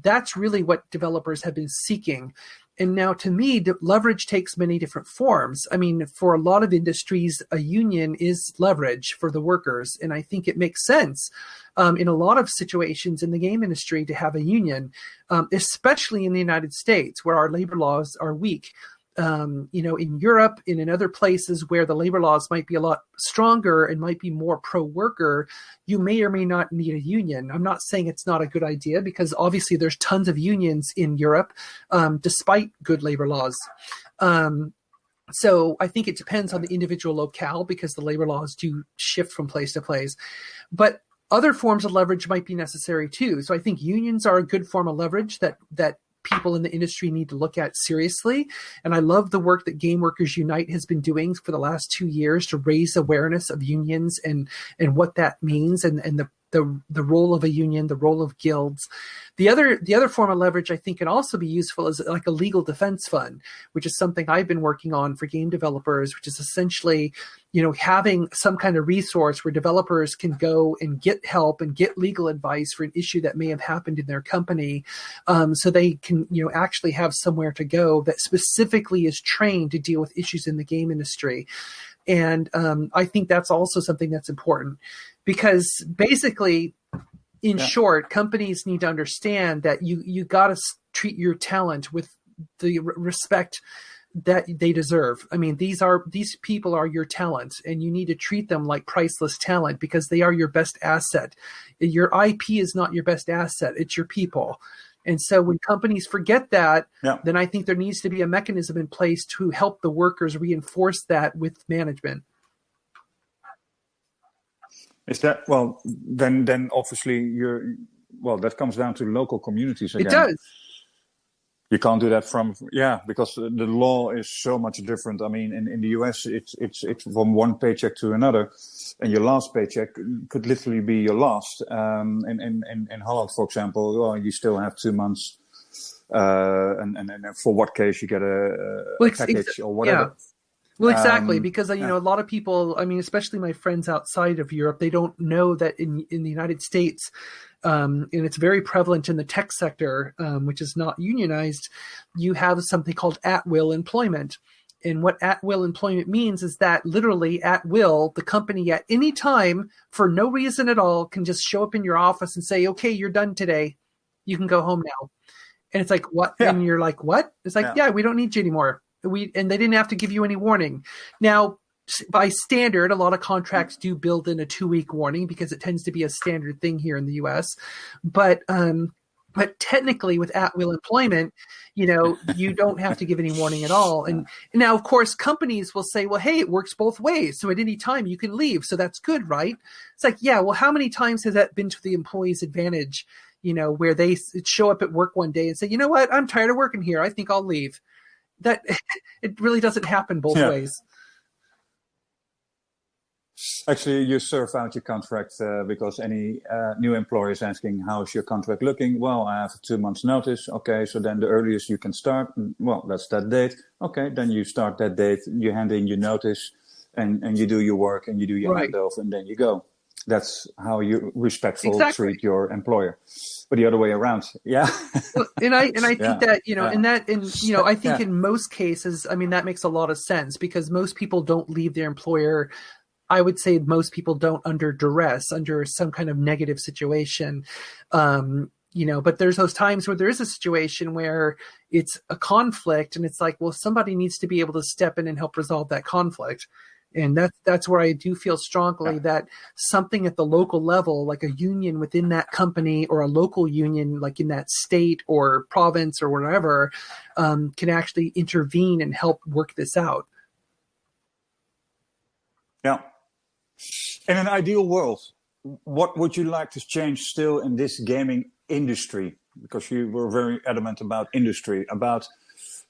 that's really what developers have been seeking. And now, to me, leverage takes many different forms. I mean, for a lot of industries, a union is leverage for the workers. And I think it makes sense in a lot of situations in the game industry to have a union, especially in the United States, where our labor laws are weak. In Europe and in other places where the labor laws might be a lot stronger and might be more pro-worker, you may or may not need a union. I'm not saying it's not a good idea, because obviously there's tons of unions in Europe, despite good labor laws. So I think it depends on the individual locale, because the labor laws do shift from place to place. But other forms of leverage might be necessary too. So I think unions are a good form of leverage that people in the industry need to look at seriously. And I love the work that GameWorkers Unite has been doing for the last 2 years to raise awareness of unions and what that means, and the role of a union, the role of guilds. The other form of leverage I think can also be useful is like a legal defense fund, which is something I've been working on for game developers, which is essentially, having some kind of resource where developers can go and get help and get legal advice for an issue that may have happened in their company, so they can, actually have somewhere to go that specifically is trained to deal with issues in the game industry. And I think that's also something that's important, because basically, in short, companies need to understand that you got to treat your talent with the respect that they deserve. I mean, these people are your talent, and you need to treat them like priceless talent, because they are your best asset. Your IP is not your best asset. It's your people. And so when companies forget that, then I think there needs to be a mechanism in place to help the workers reinforce that with management. Is that, well, then obviously that comes down to local communities again. It does. You can't do that because the law is so much different. I mean, in the US, it's from one paycheck to another, and your last paycheck could literally be your last. In Holland, for example, you still have 2 months, and for what case you get a package or whatever. Yeah. Well, exactly, because a lot of people, I mean, especially my friends outside of Europe, they don't know that in the United States, and it's very prevalent in the tech sector, which is not unionized, you have something called at-will employment. And what at-will employment means is that literally at will, the company at any time, for no reason at all, can just show up in your office and say, okay, you're done today. You can go home now. And it's like, what? Yeah. And you're like, what? It's like, we don't need you anymore. And they didn't have to give you any warning. Now, by standard, a lot of contracts do build in a 2-week warning, because it tends to be a standard thing here in the US. But technically, with at-will employment, you don't have to give any warning at all. And now, of course, companies will say, well, hey, it works both ways. So at any time you can leave. So that's good, right? It's like, well, how many times has that been to the employee's advantage, where they show up at work one day and say, you know what, I'm tired of working here. I think I'll leave. That it really doesn't happen both ways. Actually, you serve out your contract because any new employer is asking, how's your contract looking? Well, I have 2 months notice. Okay, so then the earliest you can start, well, that's that date. Okay, then you start that date, you hand in your notice, and you do your work, and you do your handoff, and then you go. That's how you respectful treat your employer. But the other way around, and I think that I think in most cases, I mean, that makes a lot of sense, because most people don't leave their employer. I would say most people don't under duress, under some kind of negative situation. But there's those times where there is a situation where it's a conflict, and it's like, well, somebody needs to be able to step in and help resolve that conflict. And that's where I do feel strongly that something at the local level, like a union within that company, or a local union, like in that state or province or whatever, can actually intervene and help work this out. Yeah. In an ideal world, what would you like to change still in this gaming industry? Because you were very adamant about industry,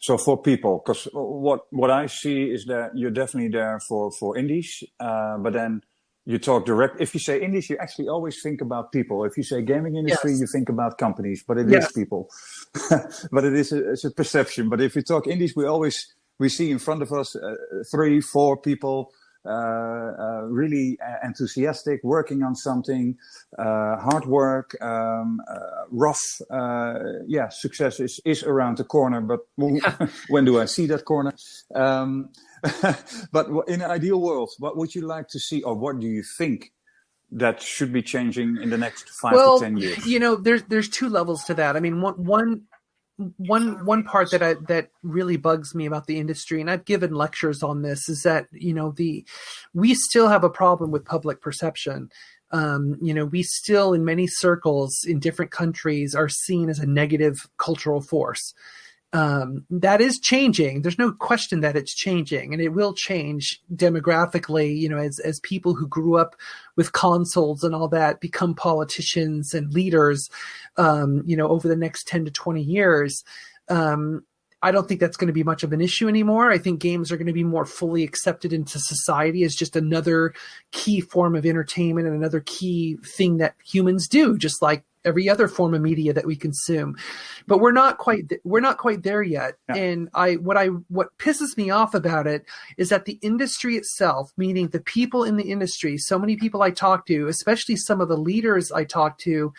so for people, because what I see is that you're definitely there for indies, but then you talk direct. If you say indies, you actually always think about people. If you say gaming industry, you think about companies, but it is people. But it's a perception. But if you talk indies, we see in front of us 3-4 people, really enthusiastic, working on something, hard work, rough. Success is around the corner, but when do I see that corner? But in an ideal world, what would you like to see, or what do you think that should be changing in the next 5 to 10 years? There's two levels to that. I mean, one part that really bugs me about the industry, and I've given lectures on this, is that we still have a problem with public perception. We still, in many circles in different countries, are seen as a negative cultural force. That is changing. There's no question that it's changing, and it will change demographically, as people who grew up with consoles and all that become politicians and leaders, over the next 10 to 20 years. I don't think that's going to be much of an issue anymore. I think games are going to be more fully accepted into society as just another key form of entertainment and another key thing that humans do, just like every other form of media that we consume. But we're not quite there yet. Yeah. And what pisses me off about it is that the industry itself, meaning the people in the industry, so many people I talk to, especially some of the leaders I talk to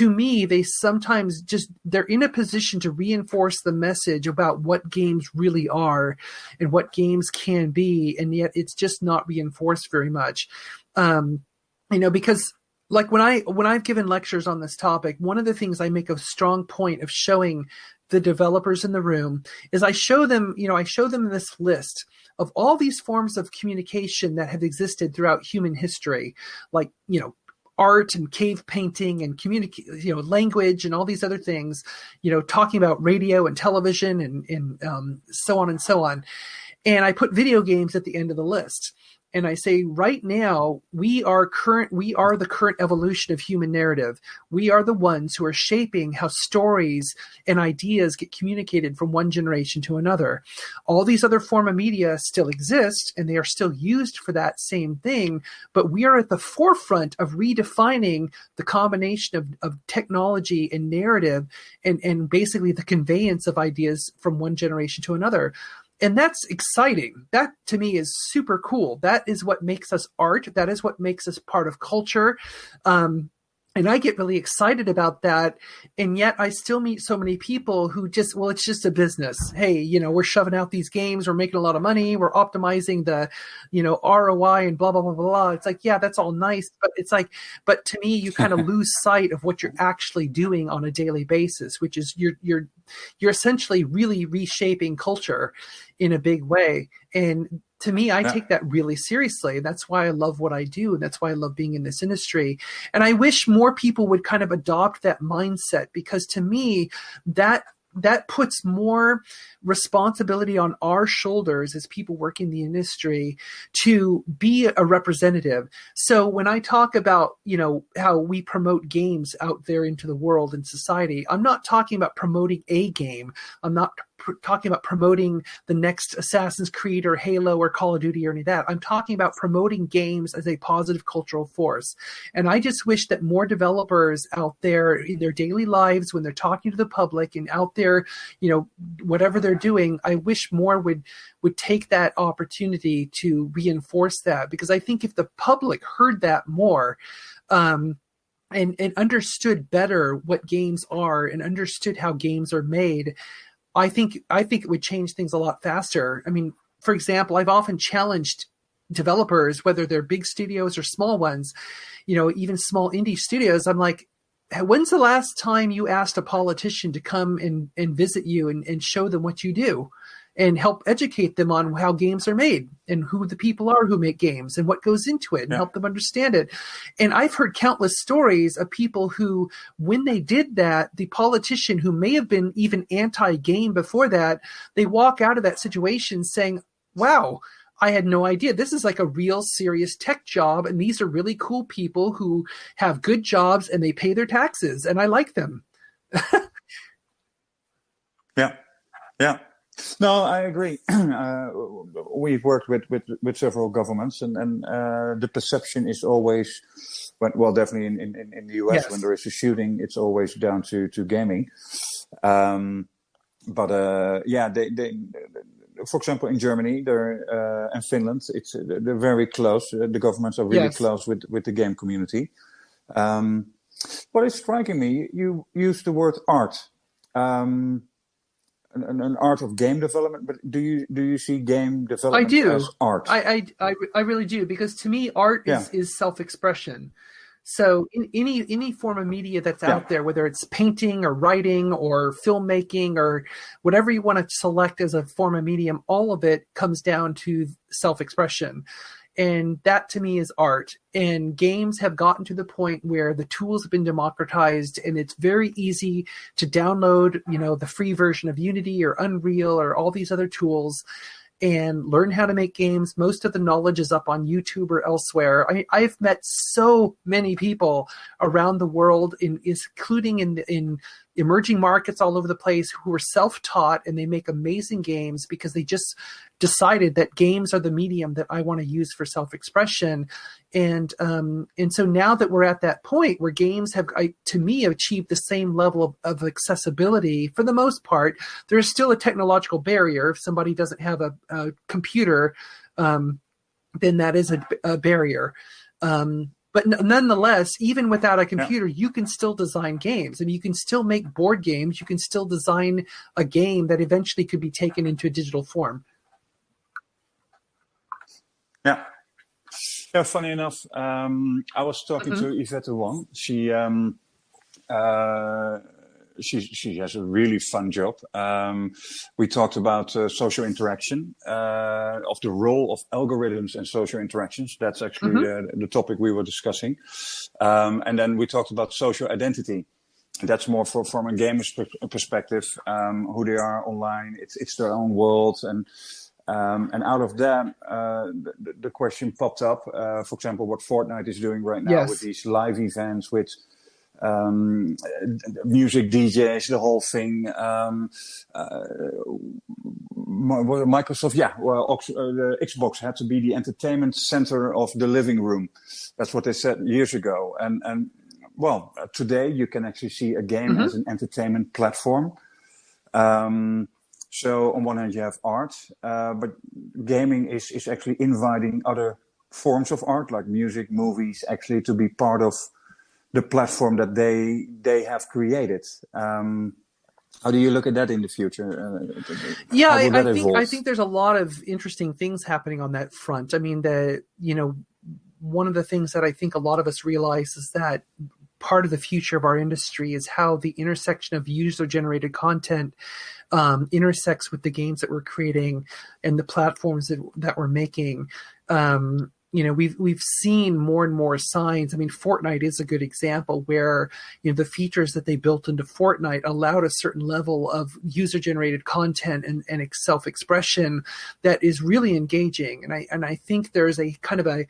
me, they sometimes they're in a position to reinforce the message about what games really are and what games can be. And yet it's just not reinforced very much. Because like when I've given lectures on this topic, one of the things I make a strong point of showing the developers in the room is I show them this list of all these forms of communication that have existed throughout human history, like, art and cave painting and language and all these other things, talking about radio and television and so on and so on. And I put video games at the end of the list. And I say, right now, we are the current evolution of human narrative. We are the ones who are shaping how stories and ideas get communicated from one generation to another. All these other form of media still exist, and they are still used for that same thing, but we are at the forefront of redefining the combination of technology and narrative and basically the conveyance of ideas from one generation to another. And that's exciting. That, to me, is super cool. That is what makes us art. That is what makes us part of culture. And I get really excited about that. And yet I still meet so many people who it's just a business. Hey, we're shoving out these games. We're making a lot of money. We're optimizing the, ROI and blah, blah, blah, blah. It's like, yeah, that's all nice. But it's like, but to me, you kind of lose sight of what you're actually doing on a daily basis, which is you're essentially really reshaping culture in a big way. And to me, I take that really seriously. That's why I love what I do. And that's why I love being in this industry. And I wish more people would kind of adopt that mindset, because to me, that puts more responsibility on our shoulders as people working in the industry to be a representative. So when I talk about, how we promote games out there into the world and society, I'm not talking about promoting a game. I'm not talking about promoting the next Assassin's Creed or Halo or Call of Duty or any of that. I'm talking about promoting games as a positive cultural force. And I just wish that more developers out there in their daily lives, when they're talking to the public and out there, whatever they're doing, I wish more would take that opportunity to reinforce that, because I think if the public heard that more, and understood better what games are and understood how games are made, I think it would change things a lot faster. I mean, for example, I've often challenged developers, whether they're big studios or small ones, even small indie studios. I'm like, when's the last time you asked a politician to come and visit you and show them what you do and help educate them on how games are made and who the people are who make games and what goes into it and help them understand it? And I've heard countless stories of people who, when they did that, the politician who may have been even anti-game before that, they walk out of that situation saying, wow, I had no idea. This is like a real serious tech job. And these are really cool people who have good jobs and they pay their taxes and I like them. Yeah. No, I agree. We've worked with several governments, and the perception is always, well, definitely in the US, when there is a shooting, it's always down to gaming. But they for example, in Germany, and Finland, they're very close. The governments are really close with the game community. What is striking me, you use the word art. An art of game development, but do you see game development as art? I really do, because to me, art is self-expression. So in any form of media that's out there, whether it's painting or writing or filmmaking or whatever you want to select as a form of medium, all of it comes down to self-expression. And that to me is art. And games have gotten to the point where the tools have been democratized and it's very easy to download, the free version of Unity or Unreal or all these other tools and learn how to make games. Most of the knowledge is up on YouTube or elsewhere. I've met so many people around the world, including in emerging markets all over the place, who are self-taught, and they make amazing games because they just decided that games are the medium that I want to use for self-expression. And so now that we're at that point where games have, to me, achieved the same level of accessibility, for the most part, there's still a technological barrier. If somebody doesn't have a computer, then that is a barrier. But nonetheless, even without a computer, you can still design games. I mean, you can still make board games. You can still design a game that eventually could be taken into a digital form. Yeah. Yeah, funny enough, I was talking to Yvette Wang. She has a really fun job. We talked about social interaction, of the role of algorithms and social interactions. That's actually the topic we were discussing. And then we talked about social identity. That's more from a gamer's perspective, who they are online. It's their own world. And out of that, the question popped up, for example, what Fortnite is doing right now with these live events, with music DJs, the whole thing. Microsoft, the Xbox had to be the entertainment center of the living room. That's what they said years ago. And today you can actually see a game as an entertainment platform. So on one hand you have art, but gaming is actually inviting other forms of art, like music, movies, actually to be part of the platform that they have created. How do you look at that in the future? I think there's a lot of interesting things happening on that front. I mean, one of the things that I think a lot of us realize is that part of the future of our industry is how the intersection of user-generated content intersects with the games that we're creating and the platforms that we're making. We've seen more and more signs. I mean, Fortnite is a good example where, the features that they built into Fortnite allowed a certain level of user-generated content and self-expression that is really engaging. And I think there's a kind of a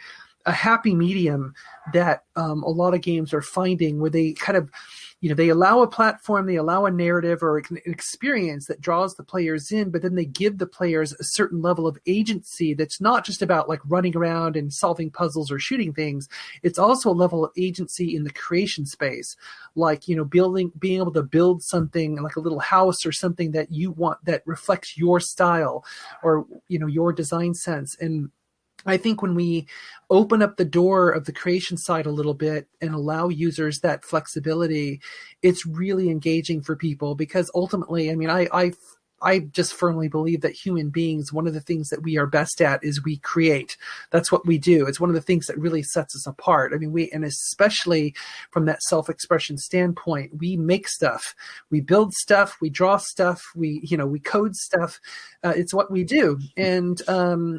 happy medium that a lot of games are finding, where they kind of, they allow a platform, they allow a narrative or an experience that draws the players in, but then they give the players a certain level of agency that's not just about like running around and solving puzzles or shooting things. It's also a level of agency in the creation space, like, being able to build something like a little house or something that you want that reflects your style or, your design sense. And I think when we open up the door of the creation side a little bit and allow users that flexibility, it's really engaging for people, because ultimately, I mean, I just firmly believe that human beings, one of the things that we are best at is we create. That's what we do. It's one of the things that really sets us apart. I mean, and especially from that self-expression standpoint, we make stuff, we build stuff, we draw stuff, we code stuff. It's what we do. And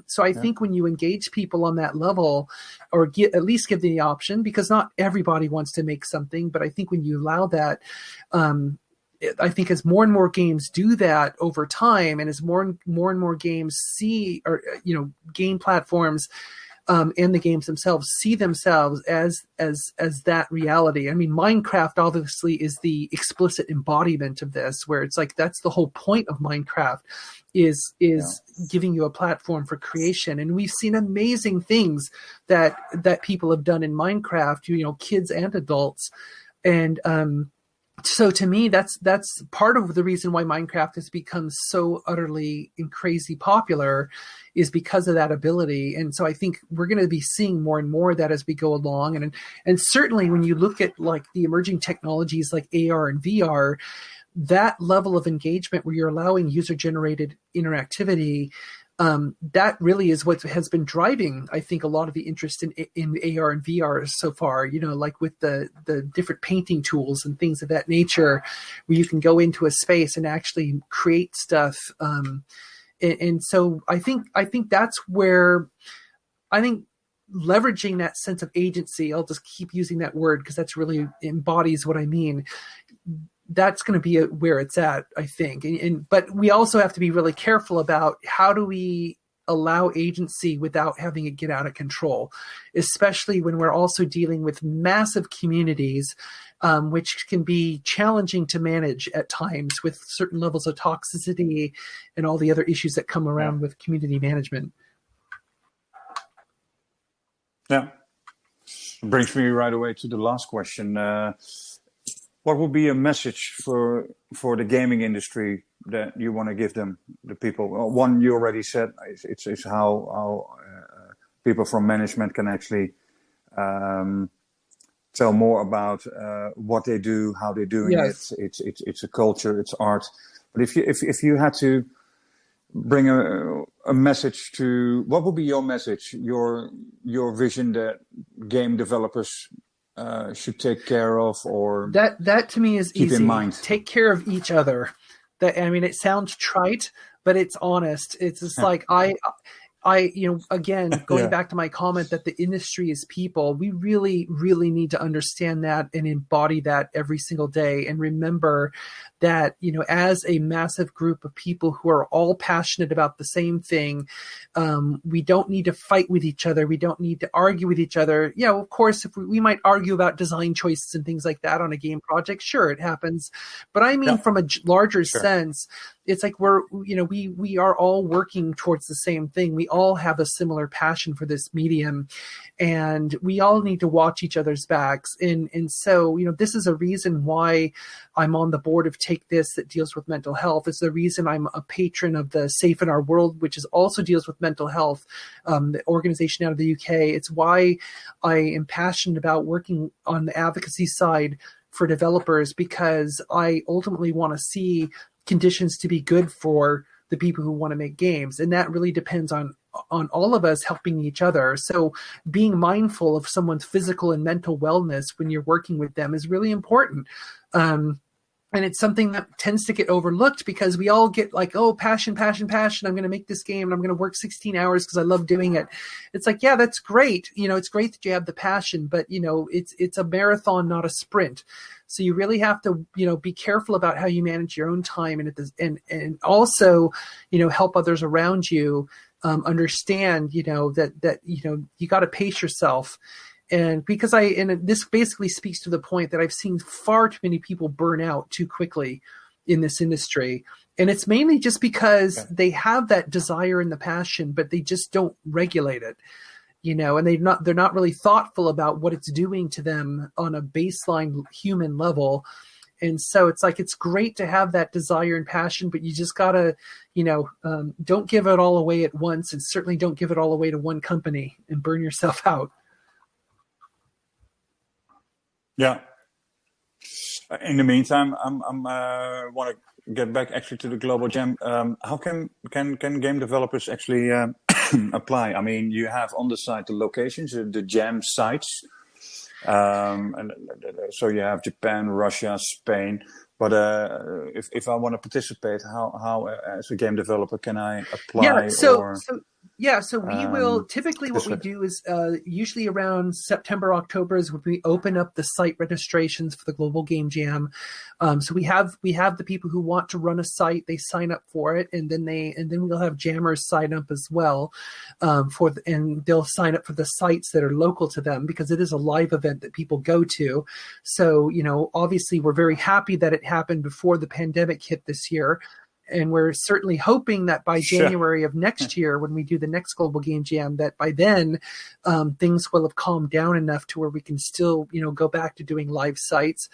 so I think when you engage people on that level, or at least give them the option, because not everybody wants to make something, but I think when you allow that, I think as more and more games do that over time, and as more and more games see, or game platforms and the games themselves see themselves as that reality. I mean, Minecraft obviously is the explicit embodiment of this, where it's like that's the whole point of Minecraft is giving you a platform for creation. And we've seen amazing things that people have done in Minecraft, kids and adults. And so to me, that's part of the reason why Minecraft has become so utterly and crazy popular, is because of that ability. And so I think we're going to be seeing more and more of that as we go along. And certainly when you look at like the emerging technologies like AR and VR, that level of engagement where you're allowing user-generated interactivity, that really is what has been driving, I think, a lot of the interest in AR and VR so far, like with the different painting tools and things of that nature, where you can go into a space and actually create stuff. And so I think that's where I think leveraging that sense of agency, I'll just keep using that word because that's really embodies what I mean. That's going to be where it's at, I think. But we also have to be really careful about how do we allow agency without having it get out of control, especially when we're also dealing with massive communities, which can be challenging to manage at times with certain levels of toxicity and all the other issues that come around with community management. Yeah. Brings me right away to the last question. What would be a message for the gaming industry that you want to give them, the people? Well, one you already said, it's how people from management can actually tell more about what they do, how they're doing it. It's a culture, it's art. But if you had to bring a message to, what would be your message, your vision that game developers should take care of, or that to me is keep easy. In mind? Take care of each other. It sounds trite, but it's honest. It's just like again, going back to my comment that the industry is people, we really, really need to understand that and embody that every single day. And remember that, as a massive group of people who are all passionate about the same thing, we don't need to fight with each other. We don't need to argue with each other. Of course, if we might argue about design choices and things like that on a game project, sure, it happens. But I mean, from a larger sense, it's like we are all working towards the same thing. We all have a similar passion for this medium, and we all need to watch each other's backs. And so, this is a reason why I'm on the board of Take This that deals with mental health. It's the reason I'm a patron of the Safe in Our World, which also deals with mental health, the organization out of the UK. It's why I am passionate about working on the advocacy side for developers, because I ultimately want to see conditions to be good for the people who want to make games. And that really depends on all of us helping each other. So being mindful of someone's physical and mental wellness when you're working with them is really important. And it's something that tends to get overlooked because we all get like, oh, passion. I'm going to make this game and I'm going to work 16 hours because I love doing it. It's like, yeah, that's great. It's great that you have the passion, but it's a marathon, not a sprint. So you really have to, be careful about how you manage your own time and also, help others around you understand, that you got to pace yourself. And because this basically speaks to the point that I've seen far too many people burn out too quickly in this industry. And it's mainly just because they have that desire and the passion, but they just don't regulate it, and they're not really thoughtful about what it's doing to them on a baseline human level. And so it's like, it's great to have that desire and passion, but you just gotta, don't give it all away at once, and certainly don't give it all away to one company and burn yourself out. Yeah. In the meantime, I'm want to get back actually to the Global Jam. How can game developers actually apply? I mean, you have on the site the locations, the Jam sites, and so you have Japan, Russia, Spain. But if I want to participate, how as a game developer can I apply? So we will typically what we do is usually around September, October is when we open up the site registrations for the Global Game Jam. So we have the people who want to run a site, they sign up for it, and then we'll have jammers sign up as well and they'll sign up for the sites that are local to them because it is a live event that people go to. So, obviously we're very happy that it happened before the pandemic hit this year. And we're certainly hoping that by January of next year, when we do the next Global Game Jam, that by then things will have calmed down enough to where we can still, go back to doing live sites.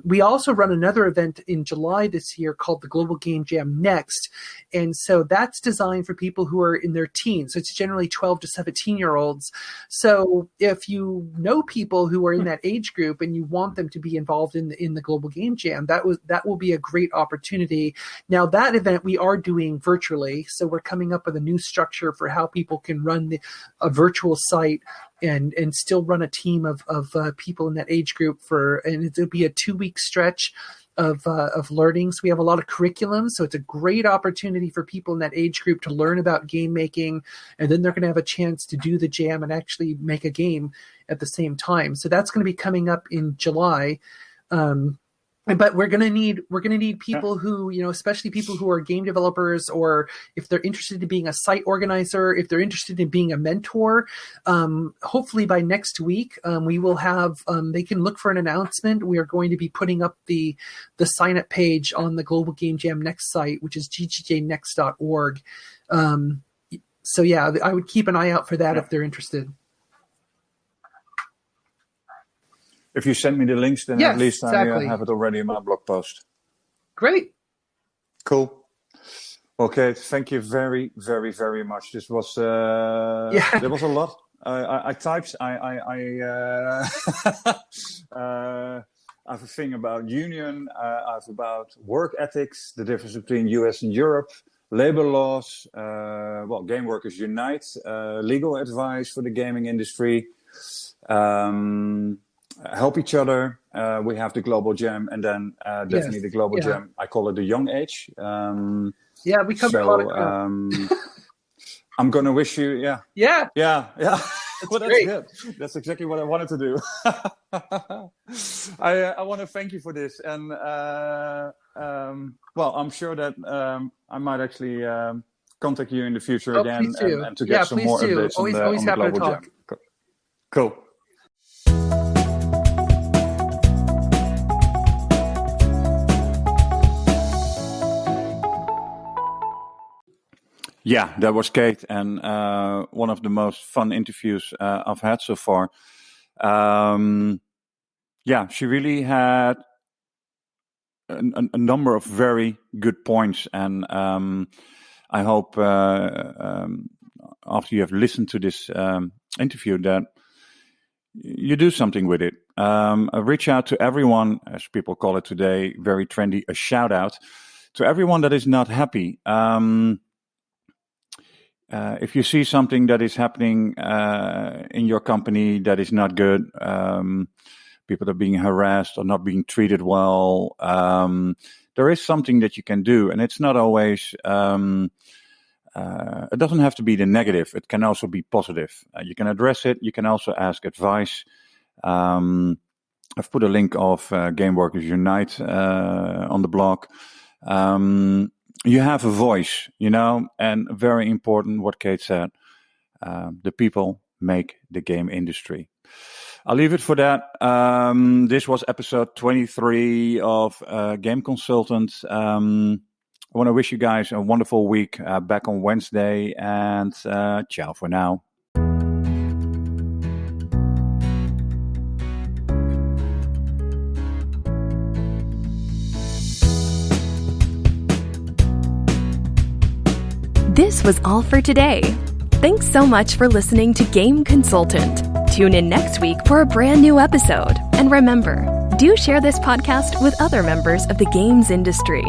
We also run another event in July this year called the Global Game Jam Next. And so that's designed for people who are in their teens. So it's generally 12 to 17-year-olds. So if you know people who are in that age group and you want them to be involved in the Global Game Jam, that will be a great opportunity. Now, that event we are doing virtually, so we're coming up with a new structure for how people can run a virtual site and still run a team of people in that age group and it'll be a 2-week stretch of learning. So we have a lot of curriculum, so it's a great opportunity for people in that age group to learn about game making, and then they're going to have a chance to do the jam and actually make a game at the same time. So that's going to be coming up in July. But we're gonna need people who, especially people who are game developers, or if they're interested in being a site organizer, if they're interested in being a mentor. Hopefully by next week, we will have. They can look for an announcement. We are going to be putting up the sign up page on the Global Game Jam Next site, which is ggjnext.org. So yeah, I would keep an eye out for that if they're interested. If you send me the links, then yes, at least exactly. I have it already in my blog post. Great. Cool. Okay, thank you very, very, very much. This was there was a lot. I typed. I have a thing about union. I have about work ethics, the difference between US and Europe, labor laws. GameWorkers Unite, legal advice for the gaming industry. Help each other. We have the Global Jam, and then definitely the Global Jam. I call it the young age. We covered a lot of ground. I'm going to wish you, Yeah. Well, that's good. That's exactly what I wanted to do. I want to thank you for this, and I'm sure that I might actually contact you in the future again and to get some more updates on the Global Jam. Cool. Yeah, that was Kate, and one of the most fun interviews I've had so far. She really had a number of very good points, and I hope after you have listened to this interview that you do something with it. Reach out to everyone, as people call it today, very trendy, a shout out to everyone that is not happy. If you see something that is happening in your company that is not good, people are being harassed or not being treated well, there is something that you can do. And it's not always, it doesn't have to be the negative. It can also be positive. You can address it. You can also ask advice. I've put a link of GameWorkers Unite on the blog. You have a voice, and very important what Kate said. The people make the game industry. I'll leave it for that. This was episode 23 of Game Consultant. I want to wish you guys a wonderful week. Back on Wednesday, and ciao for now. This was all for today. Thanks so much for listening to Game Consultant. Tune in next week for a brand new episode. And remember, do share this podcast with other members of the games industry.